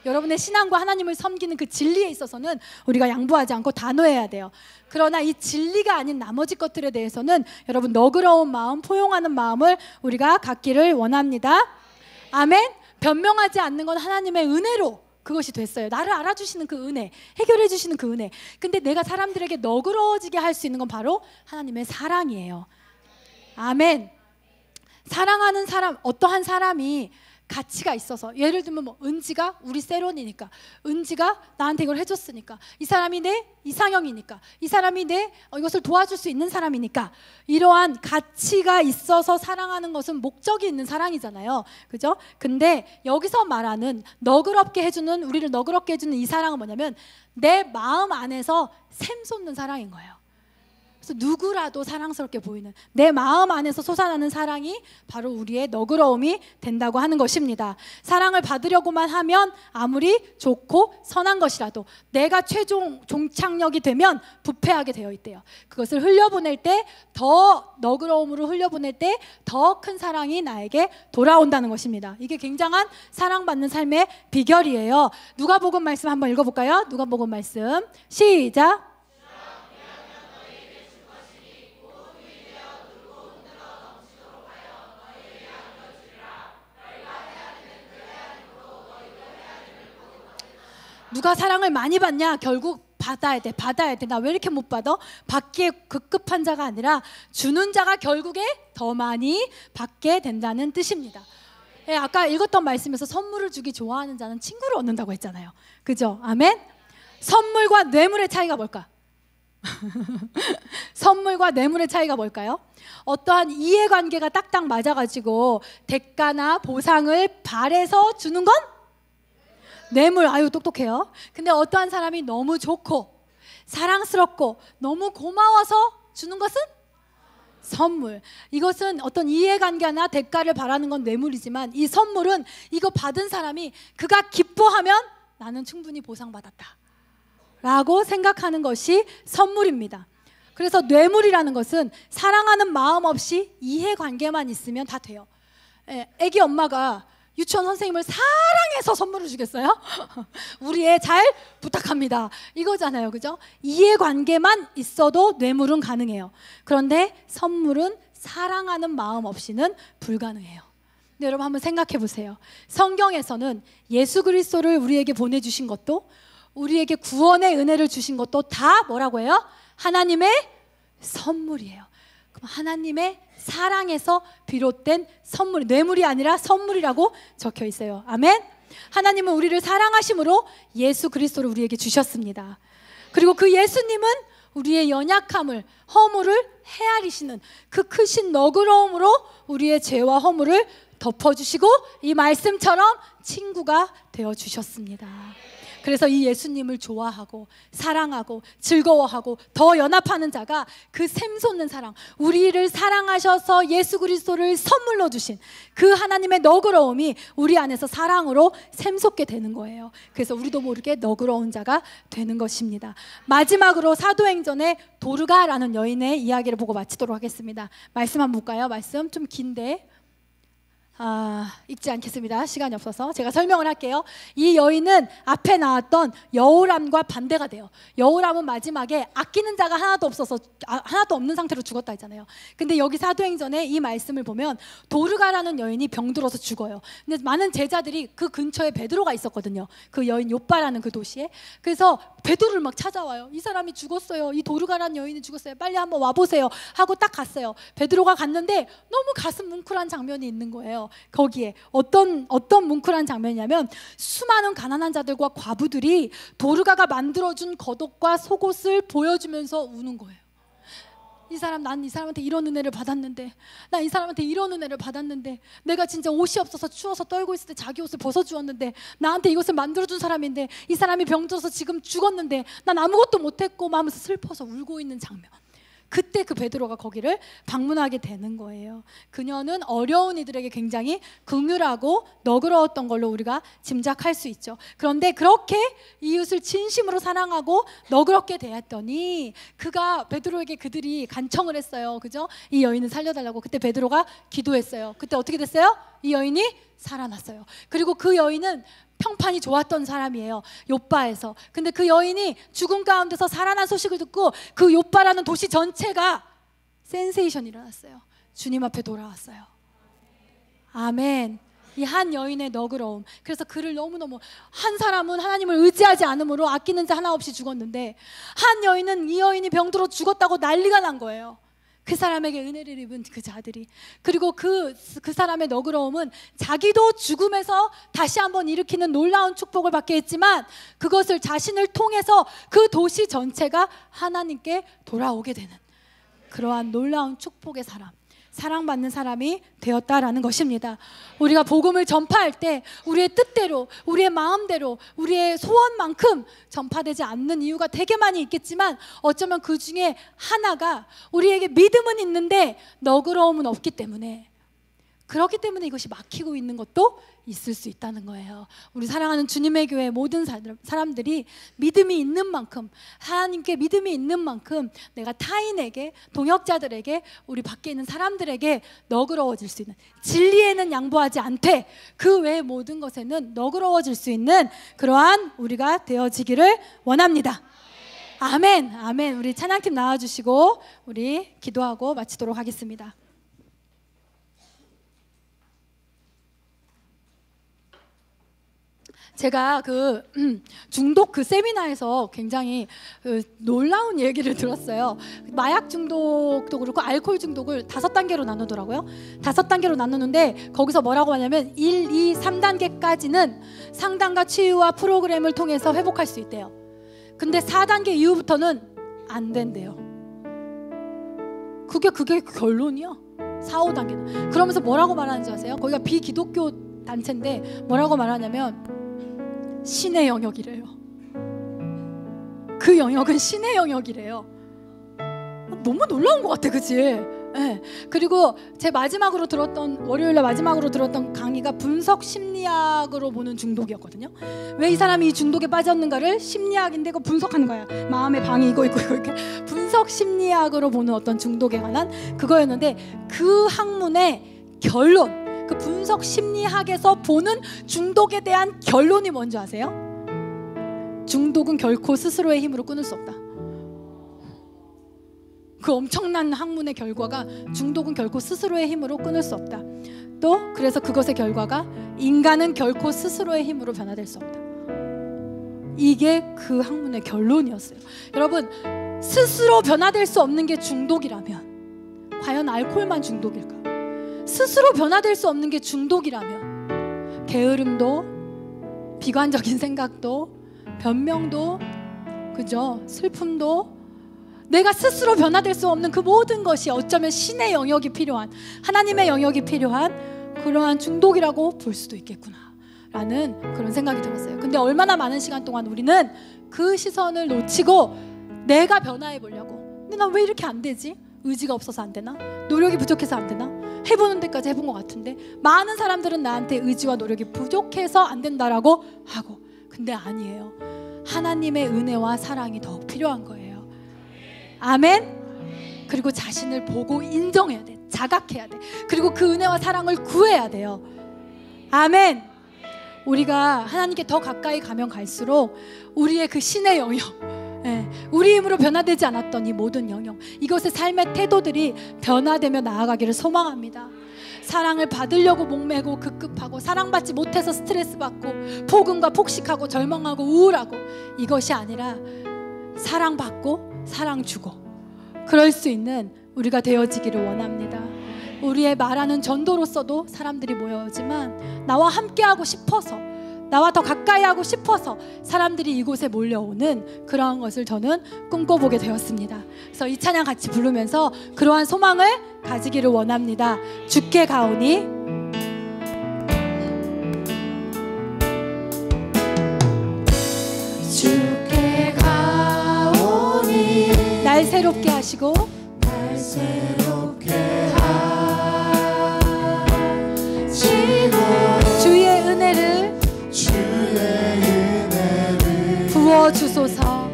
[SPEAKER 1] 여러분의 신앙과 하나님을 섬기는 그 진리에 있어서는 우리가 양보하지 않고 단호해야 돼요. 그러나 이 진리가 아닌 나머지 것들에 대해서는 여러분 너그러운 마음, 포용하는 마음을 우리가 갖기를 원합니다. 아멘. 변명하지 않는 건 하나님의 은혜로 그것이 됐어요. 나를 알아주시는 그 은혜, 해결해 주시는 그 은혜. 근데 내가 사람들에게 너그러워지게 할 수 있는 건 바로 하나님의 사랑이에요. 아멘. 사랑하는 사람, 어떠한 사람이 가치가 있어서, 예를 들면 뭐 은지가 우리 세론이니까, 은지가 나한테 이걸 해줬으니까, 이 사람이 내 이상형이니까, 이 사람이 내 이것을 도와줄 수 있는 사람이니까, 이러한 가치가 있어서 사랑하는 것은 목적이 있는 사랑이잖아요. 그죠? 근데 여기서 말하는 너그럽게 해주는, 우리를 너그럽게 해주는 이 사랑은 뭐냐면 내 마음 안에서 샘솟는 사랑인 거예요. 그래서 누구라도 사랑스럽게 보이는 내 마음 안에서 솟아나는 사랑이 바로 우리의 너그러움이 된다고 하는 것입니다. 사랑을 받으려고만 하면 아무리 좋고 선한 것이라도 내가 최종 종착역이 되면 부패하게 되어 있대요. 그것을 흘려보낼 때, 더 너그러움으로 흘려보낼 때 더 큰 사랑이 나에게 돌아온다는 것입니다. 이게 굉장한 사랑받는 삶의 비결이에요. 누가복음 말씀 한번 읽어볼까요? 누가복음 말씀 시작. 누가 사랑을 많이 받냐? 결국 받아야 돼. 나 왜 이렇게 못 받아? 받기에 급급한 자가 아니라 주는 자가 결국에 더 많이 받게 된다는 뜻입니다. 예, 아까 읽었던 말씀에서 선물을 주기 좋아하는 자는 친구를 얻는다고 했잖아요. 그죠? 아멘? 선물과 뇌물의 차이가 뭘까? 선물과 뇌물의 차이가 뭘까요? 어떠한 이해관계가 딱딱 맞아가지고 대가나 보상을 바래서 주는 건 뇌물. 아유 똑똑해요. 근데 어떠한 사람이 너무 좋고 사랑스럽고 너무 고마워서 주는 것은 선물. 이것은 어떤 이해관계나 대가를 바라는 건 뇌물이지만, 이 선물은 이거 받은 사람이 그가 기뻐하면 나는 충분히 보상받았다 라고 생각하는 것이 선물입니다. 그래서 뇌물이라는 것은 사랑하는 마음 없이 이해관계만 있으면 다 돼요. 애기 엄마가 유치원 선생님을 사랑해서 선물을 주겠어요? 우리 애 잘 부탁합니다 이거잖아요. 그죠? 이해관계만 있어도 뇌물은 가능해요. 그런데 선물은 사랑하는 마음 없이는 불가능해요. 근데 여러분 한번 생각해 보세요. 성경에서는 예수 그리스도를 우리에게 보내주신 것도, 우리에게 구원의 은혜를 주신 것도 다 뭐라고 해요? 하나님의 선물이에요. 그럼 하나님의 사랑에서 비롯된 선물, 뇌물이 아니라 선물이라고 적혀 있어요. 아멘. 하나님은 우리를 사랑하심으로 예수 그리스도를 우리에게 주셨습니다. 그리고 그 예수님은 우리의 연약함을, 허물을 헤아리시는 그 크신 너그러움으로 우리의 죄와 허물을 덮어주시고 이 말씀처럼 친구가 되어주셨습니다. 그래서 이 예수님을 좋아하고 사랑하고 즐거워하고 더 연합하는 자가 그 샘솟는 사랑, 우리를 사랑하셔서 예수 그리스도를 선물로 주신 그 하나님의 너그러움이 우리 안에서 사랑으로 샘솟게 되는 거예요. 그래서 우리도 모르게 너그러운 자가 되는 것입니다. 마지막으로 사도행전의 도르가라는 여인의 이야기를 보고 마치도록 하겠습니다. 말씀 한번 볼까요? 말씀 좀 긴데 읽지 않겠습니다. 시간이 없어서 제가 설명을 할게요. 이 여인은 앞에 나왔던 여호람과 반대가 돼요. 여호람은 마지막에 아끼는 자가 하나도 없어서 하나도 없는 상태로 죽었다 했잖아요. 근데 여기 사도행전에 이 말씀을 보면 도르가라는 여인이 병들어서 죽어요. 근데 많은 제자들이 그 근처에 베드로가 있었거든요. 그 여인 요빠라는 그 도시에. 그래서 베드로를 막 찾아와요. 이 사람이 죽었어요. 이 도르가라는 여인이 죽었어요. 빨리 한번 와보세요 하고 딱 갔어요. 베드로가 갔는데 너무 가슴 뭉클한 장면이 있는 거예요. 거기에 어떤 뭉클한 장면이냐면 수많은 가난한 자들과 과부들이 도르가가 만들어준 겉옷과 속옷을 보여주면서 우는 거예요. 난 이 사람한테 이런 은혜를 받았는데, 난 이 사람한테 이런 은혜를 받았는데, 내가 진짜 옷이 없어서 추워서 떨고 있을 때 자기 옷을 벗어주었는데, 나한테 이것을 만들어준 사람인데 이 사람이 병들어서 지금 죽었는데 난 아무것도 못했고 하면서 슬퍼서 울고 있는 장면. 그때 그 베드로가 거기를 방문하게 되는 거예요. 그녀는 어려운 이들에게 굉장히 긍휼하고 너그러웠던 걸로 우리가 짐작할 수 있죠. 그런데 그렇게 이웃을 진심으로 사랑하고 너그럽게 대했더니 그가 베드로에게 그들이 간청을 했어요. 그죠? 이 여인을 살려달라고. 그때 베드로가 기도했어요. 그때 어떻게 됐어요? 이 여인이 살아났어요. 그리고 그 여인은 평판이 좋았던 사람이에요. 욥바에서. 근데 그 여인이 죽음 가운데서 살아난 소식을 듣고 그 욥바라는 도시 전체가 센세이션이 일어났어요. 주님 앞에 돌아왔어요. 아멘. 이 한 여인의 너그러움. 그래서 그를 너무너무, 한 사람은 하나님을 의지하지 않으므로 아끼는 자 하나 없이 죽었는데, 한 여인은 이 여인이 병들어 죽었다고 난리가 난 거예요. 그 사람에게 은혜를 입은 그 자들이. 그리고 그 사람의 너그러움은 자기도 죽음에서 다시 한번 일으키는 놀라운 축복을 받게 했지만 그것을 자신을 통해서 그 도시 전체가 하나님께 돌아오게 되는 그러한 놀라운 축복의 사람, 사랑받는 사람이 되었다라는 것입니다. 우리가 복음을 전파할 때 우리의 뜻대로, 우리의 마음대로, 우리의 소원만큼 전파되지 않는 이유가 되게 많이 있겠지만 어쩌면 그 중에 하나가 우리에게 믿음은 있는데 너그러움은 없기 때문에, 그렇기 때문에 이것이 막히고 있는 것도 있을 수 있다는 거예요. 우리 사랑하는 주님의 교회 모든 사람들이 믿음이 있는 만큼, 하나님께 믿음이 있는 만큼 내가 타인에게, 동역자들에게, 우리 밖에 있는 사람들에게 너그러워질 수 있는, 진리에는 양보하지 않되 그 외의 모든 것에는 너그러워질 수 있는 그러한 우리가 되어지기를 원합니다. 아멘. 아멘. 우리 찬양팀 나와주시고 우리 기도하고 마치도록 하겠습니다. 제가 그 중독 그 세미나에서 굉장히 놀라운 얘기를 들었어요. 마약 중독도 그렇고 알코올 중독을 5단계로 나누더라고요. 5단계로 나누는데 거기서 뭐라고 하냐면 1, 2, 3단계까지는 상담과 치유와 프로그램을 통해서 회복할 수 있대요. 근데 4단계 이후부터는 안 된대요. 그게 결론이야. 4, 5단계는. 그러면서 뭐라고 말하는지 아세요? 거기가 비기독교 단체인데 뭐라고 말하냐면 신의 영역이래요. 그 영역은 신의 영역이래요. 너무 놀라운 것 같아, 그치? 네. 그리고 제 마지막으로 들었던, 월요일날 마지막으로 들었던 강의가 분석 심리학으로 보는 중독이었거든요. 왜 이 사람이 이 중독에 빠졌는가를 심리학인데 그 분석하는 거야. 마음의 방이 이거 이렇게 분석 심리학으로 보는 어떤 중독에 관한 그거였는데, 그 학문의 결론, 그 분석 심리학에서 보는 중독에 대한 결론이 뭔지 아세요? 중독은 결코 스스로의 힘으로 끊을 수 없다. 그 엄청난 학문의 결과가 중독은 결코 스스로의 힘으로 끊을 수 없다. 또 그래서 그것의 결과가 인간은 결코 스스로의 힘으로 변화될 수 없다. 이게 그 학문의 결론이었어요. 여러분, 스스로 변화될 수 없는 게 중독이라면 과연 알코올만 중독일까? 스스로 변화될 수 없는 게 중독이라면 게으름도, 비관적인 생각도, 변명도, 그죠? 슬픔도, 내가 스스로 변화될 수 없는 그 모든 것이 어쩌면 신의 영역이 필요한, 하나님의 영역이 필요한 그러한 중독이라고 볼 수도 있겠구나 라는 그런 생각이 들었어요. 근데 얼마나 많은 시간 동안 우리는 그 시선을 놓치고 내가 변화해 보려고, 근데 난 왜 이렇게 안 되지? 의지가 없어서 안 되나? 노력이 부족해서 안 되나? 해보는 데까지 해본 것 같은데 많은 사람들은 나한테 의지와 노력이 부족해서 안 된다라고 하고, 근데 아니에요. 하나님의 은혜와 사랑이 더욱 필요한 거예요. 아멘. 그리고 자신을 보고 인정해야 돼. 자각해야 돼. 그리고 그 은혜와 사랑을 구해야 돼요. 아멘. 우리가 하나님께 더 가까이 가면 갈수록 우리의 그 신의 영역, 우리 힘으로 변화되지 않았던 이 모든 영역, 이것의 삶의 태도들이 변화되며 나아가기를 소망합니다. 사랑을 받으려고 목매고 급급하고, 사랑받지 못해서 스트레스 받고, 폭음과 폭식하고 절망하고 우울하고, 이것이 아니라 사랑받고 사랑 주고 그럴 수 있는 우리가 되어지기를 원합니다. 우리의 말하는 전도로서도 사람들이 모여오지만 나와 함께하고 싶어서, 나와 더 가까이 하고 싶어서 사람들이 이곳에 몰려오는 그러한 것을 저는 꿈꿔보게 되었습니다. 그래서 이 찬양 같이 부르면서 그러한 소망을 가지기를 원합니다. 주께 가오니, 주께 가오니, 날 새롭게 하시고
[SPEAKER 2] 새롭게 하시고
[SPEAKER 1] 주의 은혜를 부어주소서.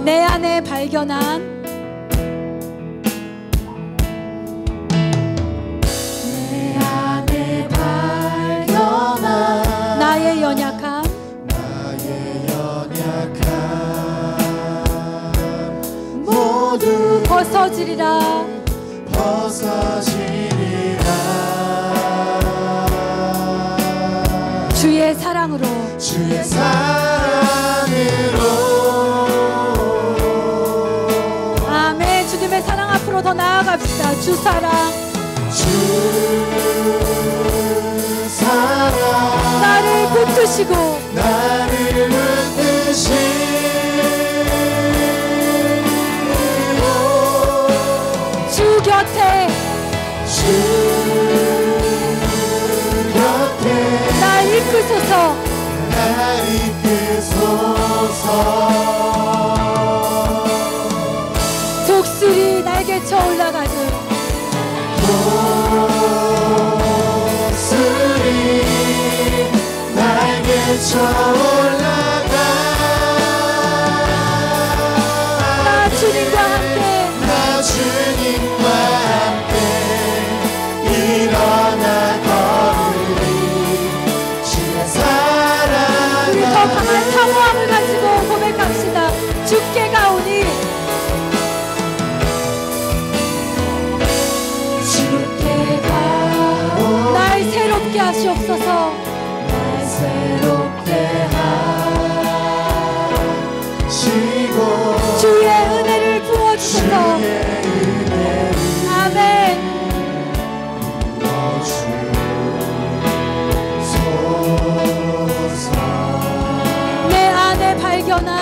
[SPEAKER 1] 내 안에 발견한 나의 연약함
[SPEAKER 2] 모두
[SPEAKER 1] 벗어지리라. 주의 사랑으로
[SPEAKER 2] 주의 사랑으로
[SPEAKER 1] 아멘. 주님의 사랑 앞으로 더 나아갑시다. 주 사랑 나를 붙드시고 주 곁에 날 이끄소서. 독수리 날개쳐 올라가듯 나 주님과 함께
[SPEAKER 2] 일어나 걸으리. 주의 사랑
[SPEAKER 1] 우리 더 강한 사모함을 가지고 고백합시다. 주께 가오니 날 새롭게 하시옵소서. 주의 은혜를 부어주소서. 아멘. 내 안에 발견한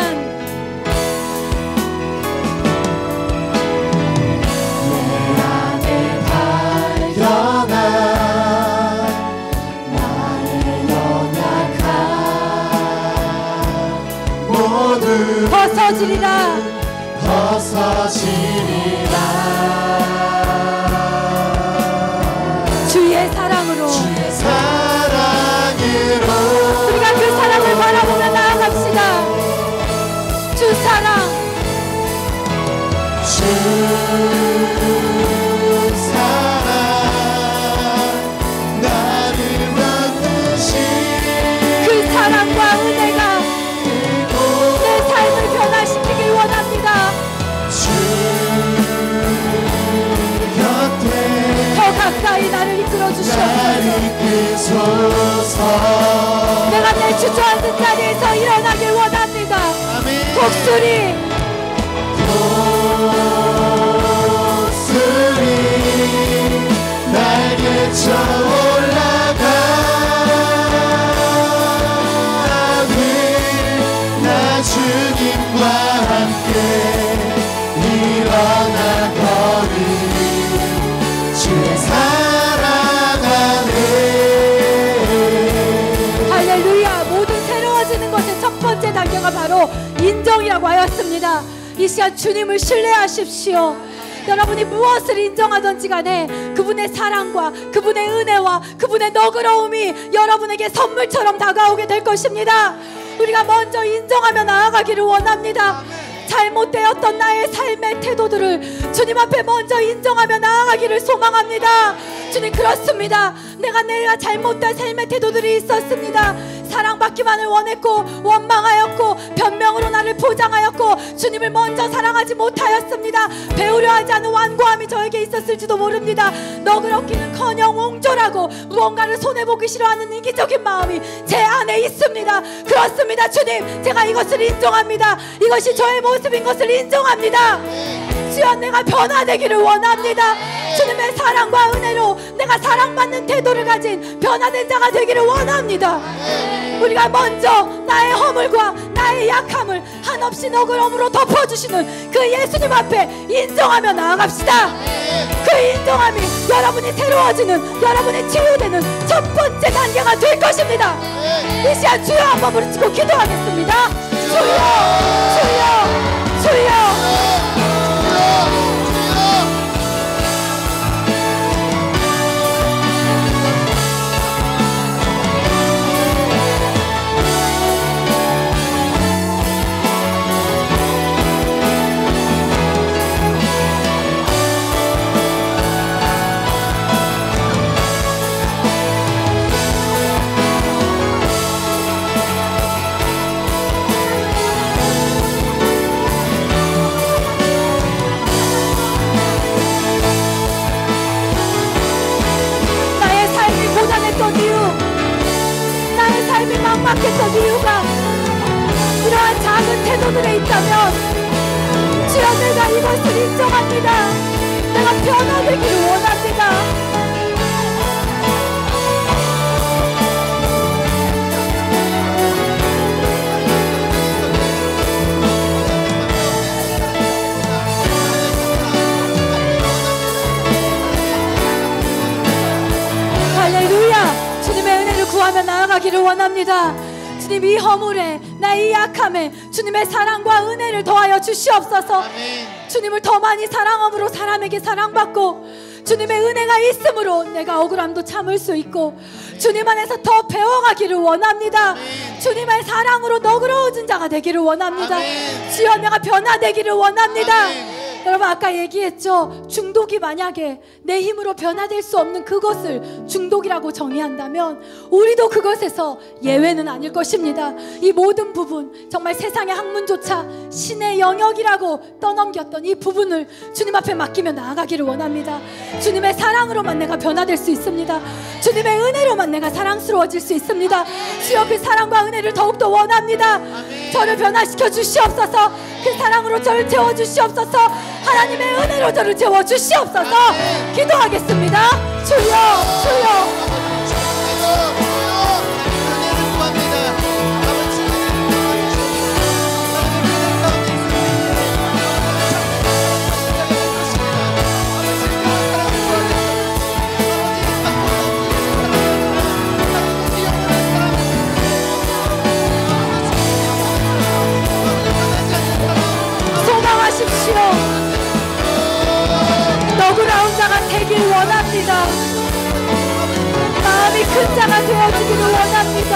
[SPEAKER 1] 벗어지리라. 주의 사랑으로 우리가 그 사랑을 바라보며 나아갑시다. 주 사랑 그 사랑과 은혜가 내 삶을 변화시키길 원합니다. 더 가까이 나를 이끌어 주시옵소서. 내가 내 주저앉은 자리에서 일어나길 원합니다. 독수리
[SPEAKER 2] 날개쳐 올라가니 나 주님과 함께 일어나 걸으리. 주의 사랑 안에
[SPEAKER 1] 할렐루야. 모든 새로워지는 것의 첫 번째 단계가 바로 인정이라고 하였습니다. 이 시간 주님을 신뢰하십시오. 여러분이 무엇을 인정하든지 간에 그분의 사랑과 그분의 은혜와 그분의 너그러움이 여러분에게 선물처럼 다가오게 될 것입니다. 우리가 먼저 인정하며 나아가기를 원합니다. 잘못되었던 나의 삶의 태도들을 주님 앞에 먼저 인정하며 나아가기를 소망합니다. 주님, 그렇습니다. 내가 잘못된 삶의 태도들이 있었습니다. 사랑받기만을 원했고 원망하였고 변명으로 나를 포장하였고 주님을 먼저 사랑하지 못하였습니다. 배우려 하지 않은 완고함이 저에게 있었을지도 모릅니다. 너그럽기는커녕 옹졸하고 무언가를 손해보기 싫어하는 이기적인 마음이 제 안에 있습니다. 그렇습니다. 주님, 제가 이것을 인정합니다. 이것이 저의 모습인 것을 인정합니다. 주여, 내가 변화되기를 원합니다. 주님의 사랑과 은혜로 내가 사랑받는 태도를 가진 변화된 자가 되기를 원합니다. 우리가 먼저 나의 허물과 나의 약함을 한없이 너그러움으로 덮어주시는 그 예수님 앞에 인정하며 나아갑시다. 그 인정함이 여러분이 새로워지는, 여러분이 치유되는 첫 번째 단계가 될 것입니다. 이 시간 주여 한번 부르짖고 기도하겠습니다. 주여, 주여, 주여. 막막했던 이유가 이러한 작은 태도들에 있다면 주여 내가 이것을 인정합니다. 내가 변화되기를 원합니다. 할렐루야. 주님의 은혜를 구하며 나아가기를 원합니다. 주님, 이 허물에 나의 이 약함에 주님의 사랑과 은혜를 더하여 주시옵소서. 주님을 더 많이 사랑함으로 사람에게 사랑받고 주님의 은혜가 있으므로 내가 억울함도 참을 수 있고 주님 안에서 더 배워가기를 원합니다. 주님의 사랑으로 너그러워진 자가 되기를 원합니다. 주여 내가 변화되기를 원합니다. 여러분 아까 얘기했죠. 중독이 만약에 내 힘으로 변화될 수 없는 그것을 중독이라고 정의한다면 우리도 그것에서 예외는 아닐 것입니다. 이 모든 부분, 정말 세상의 학문조차 신의 영역이라고 떠넘겼던 이 부분을 주님 앞에 맡기며 나아가기를 원합니다. 주님의 사랑으로만 내가 변화될 수 있습니다. 주님의 은혜로만 내가 사랑스러워질 수 있습니다. 주여 그 사랑과 은혜를 더욱더 원합니다. 저를 변화시켜 주시옵소서. 그 사랑으로 저를 채워주시옵소서. 하나님의 은혜로 저를 채워주시옵소서. 기도하겠습니다. 주여, 주여. 너그러운 자가 되길 원합니다. 마음이 큰 자가 되어주기를 원합니다.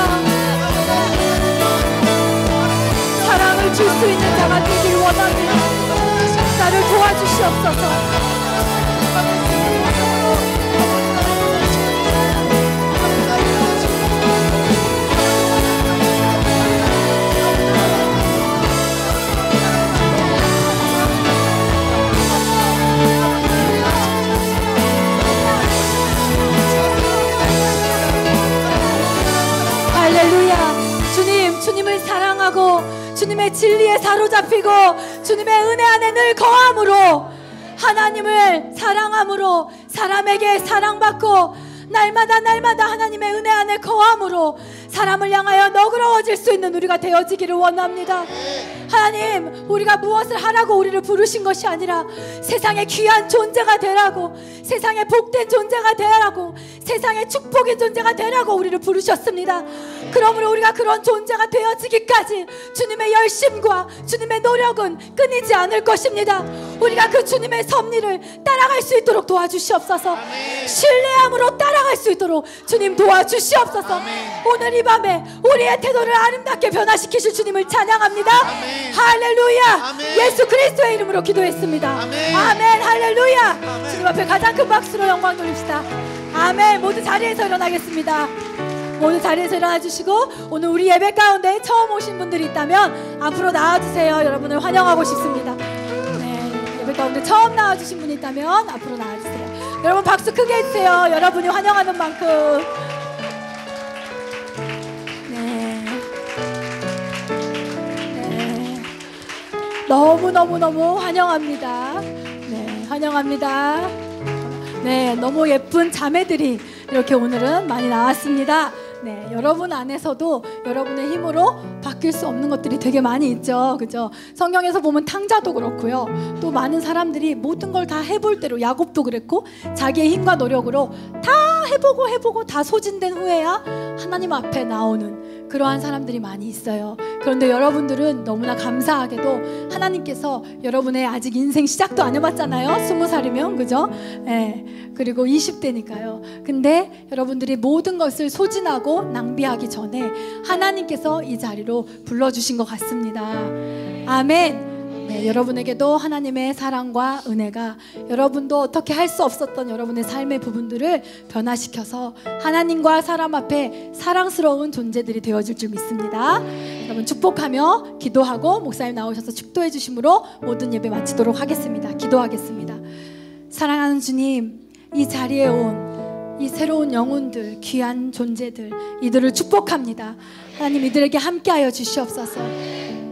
[SPEAKER 1] 사랑을 줄 수 있는 자가 되길 원합니다. 나를 도와주시옵소서. 할렐루야. 주님을 사랑하고 주님의 진리에 사로잡히고 주님의 은혜 안에 늘 거함으로 하나님을 사랑함으로 사람에게 사랑받고 날마다 하나님의 은혜 안에 거함으로 사람을 향하여 너그러워질 수 있는 우리가 되어지기를 원합니다. 하나님, 우리가 무엇을 하라고 우리를 부르신 것이 아니라 세상의 귀한 존재가 되라고, 세상의 복된 존재가 되라고, 세상의 축복의 존재가 되라고 우리를 부르셨습니다. 그러므로 우리가 그런 존재가 되어지기까지 주님의 열심과 주님의 노력은 끊이지 않을 것입니다. 우리가 그 주님의 섭리를 따라갈 수 있도록 도와주시옵소서. 신뢰함으로 따라갈 수 있도록 주님 도와주시옵소서. 오늘 이 밤에 우리의 태도를 아름답게 변화시키실 주님을 찬양합니다. 할렐루야. 예수 그리스도의 이름으로 기도했습니다. 아멘. 할렐루야. 주님 앞에 가장 큰 박수로 영광 돌립시다. 아멘. 모두 자리에서 일어나겠습니다. 모두 자리에서 일어나 주시고, 오늘 우리 예배 가운데 처음 오신 분들이 있다면 앞으로 나와주세요. 여러분을 환영하고 싶습니다. 네, 예배 가운데 처음 나와주신 분이 있다면 앞으로 나와주세요. 여러분 박수 크게 해주세요. 여러분이 환영하는 만큼. 너무 환영합니다. 네, 환영합니다. 네, 너무 예쁜 자매들이 이렇게 오늘은 많이 나왔습니다. 네, 여러분 안에서도 여러분의 힘으로 바뀔 수 없는 것들이 되게 많이 있죠. 그죠? 성경에서 보면 탕자도 그렇고요. 또 많은 사람들이 모든 걸 다 해볼 대로, 야곱도 그랬고 자기의 힘과 노력으로 다 해보고 다 소진된 후에야 하나님 앞에 나오는 그러한 사람들이 많이 있어요. 그런데 여러분들은 너무나 감사하게도 하나님께서 여러분의 아직 인생 시작도 안 해봤잖아요. 20살이면, 그죠? 예. 그리고 20대니까요. 근데 여러분들이 모든 것을 소진하고 낭비하기 전에 하나님께서 이 자리로 불러주신 것 같습니다. 아멘. 네, 여러분에게도 하나님의 사랑과 은혜가 여러분도 어떻게 할 수 없었던 여러분의 삶의 부분들을 변화시켜서 하나님과 사람 앞에 사랑스러운 존재들이 되어줄 줄 믿습니다. 여러분 축복하며 기도하고 목사님 나오셔서 축도해 주심으로 모든 예배 마치도록 하겠습니다. 기도하겠습니다. 사랑하는 주님, 이 자리에 온 이 새로운 영혼들, 귀한 존재들, 이들을 축복합니다. 하나님, 이들에게 함께하여 주시옵소서.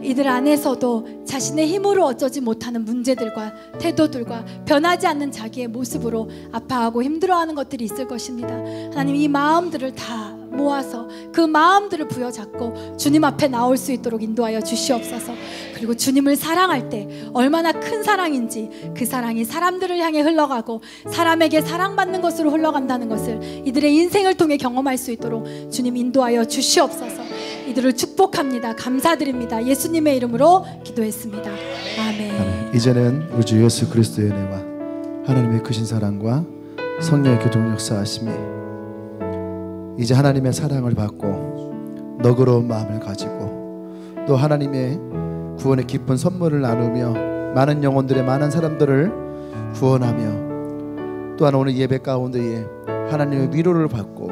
[SPEAKER 1] 이들 안에서도 자신의 힘으로 어쩌지 못하는 문제들과 태도들과 변하지 않는 자기의 모습으로 아파하고 힘들어하는 것들이 있을 것입니다. 하나님, 이 마음들을 다 모아서 그 마음들을 부여잡고 주님 앞에 나올 수 있도록 인도하여 주시옵소서. 그리고 주님을 사랑할 때 얼마나 큰 사랑인지, 그 사랑이 사람들을 향해 흘러가고 사람에게 사랑받는 것으로 흘러간다는 것을 이들의 인생을 통해 경험할 수 있도록 주님 인도하여 주시옵소서. 이들을 축복합니다. 감사드립니다. 예수님의 이름으로 기도했습니다. 아멘.
[SPEAKER 2] 이제는 우리 주 예수 그리스도의 은혜와 하나님의 크신 사랑과 성령의 교통 역사하심이 이제 하나님의 사랑을 받고 너그러운 마음을 가지고 또 하나님의 구원의 기쁜 선물을 나누며 많은 영혼들의 많은 사람들을 구원하며 또한 오늘 예배 가운데에 하나님의 위로를 받고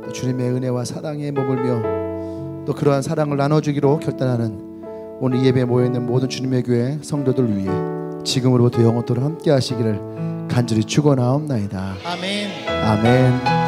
[SPEAKER 2] 또 주님의 은혜와 사랑에 머물며 또 그러한 사랑을 나눠주기로 결단하는 오늘 예배에 모여있는 모든 주님의 교회 성도들 위해 지금으로부터 영원토록 함께 하시기를 간절히 축원하옵나이다.
[SPEAKER 3] 아멘.
[SPEAKER 2] 아멘.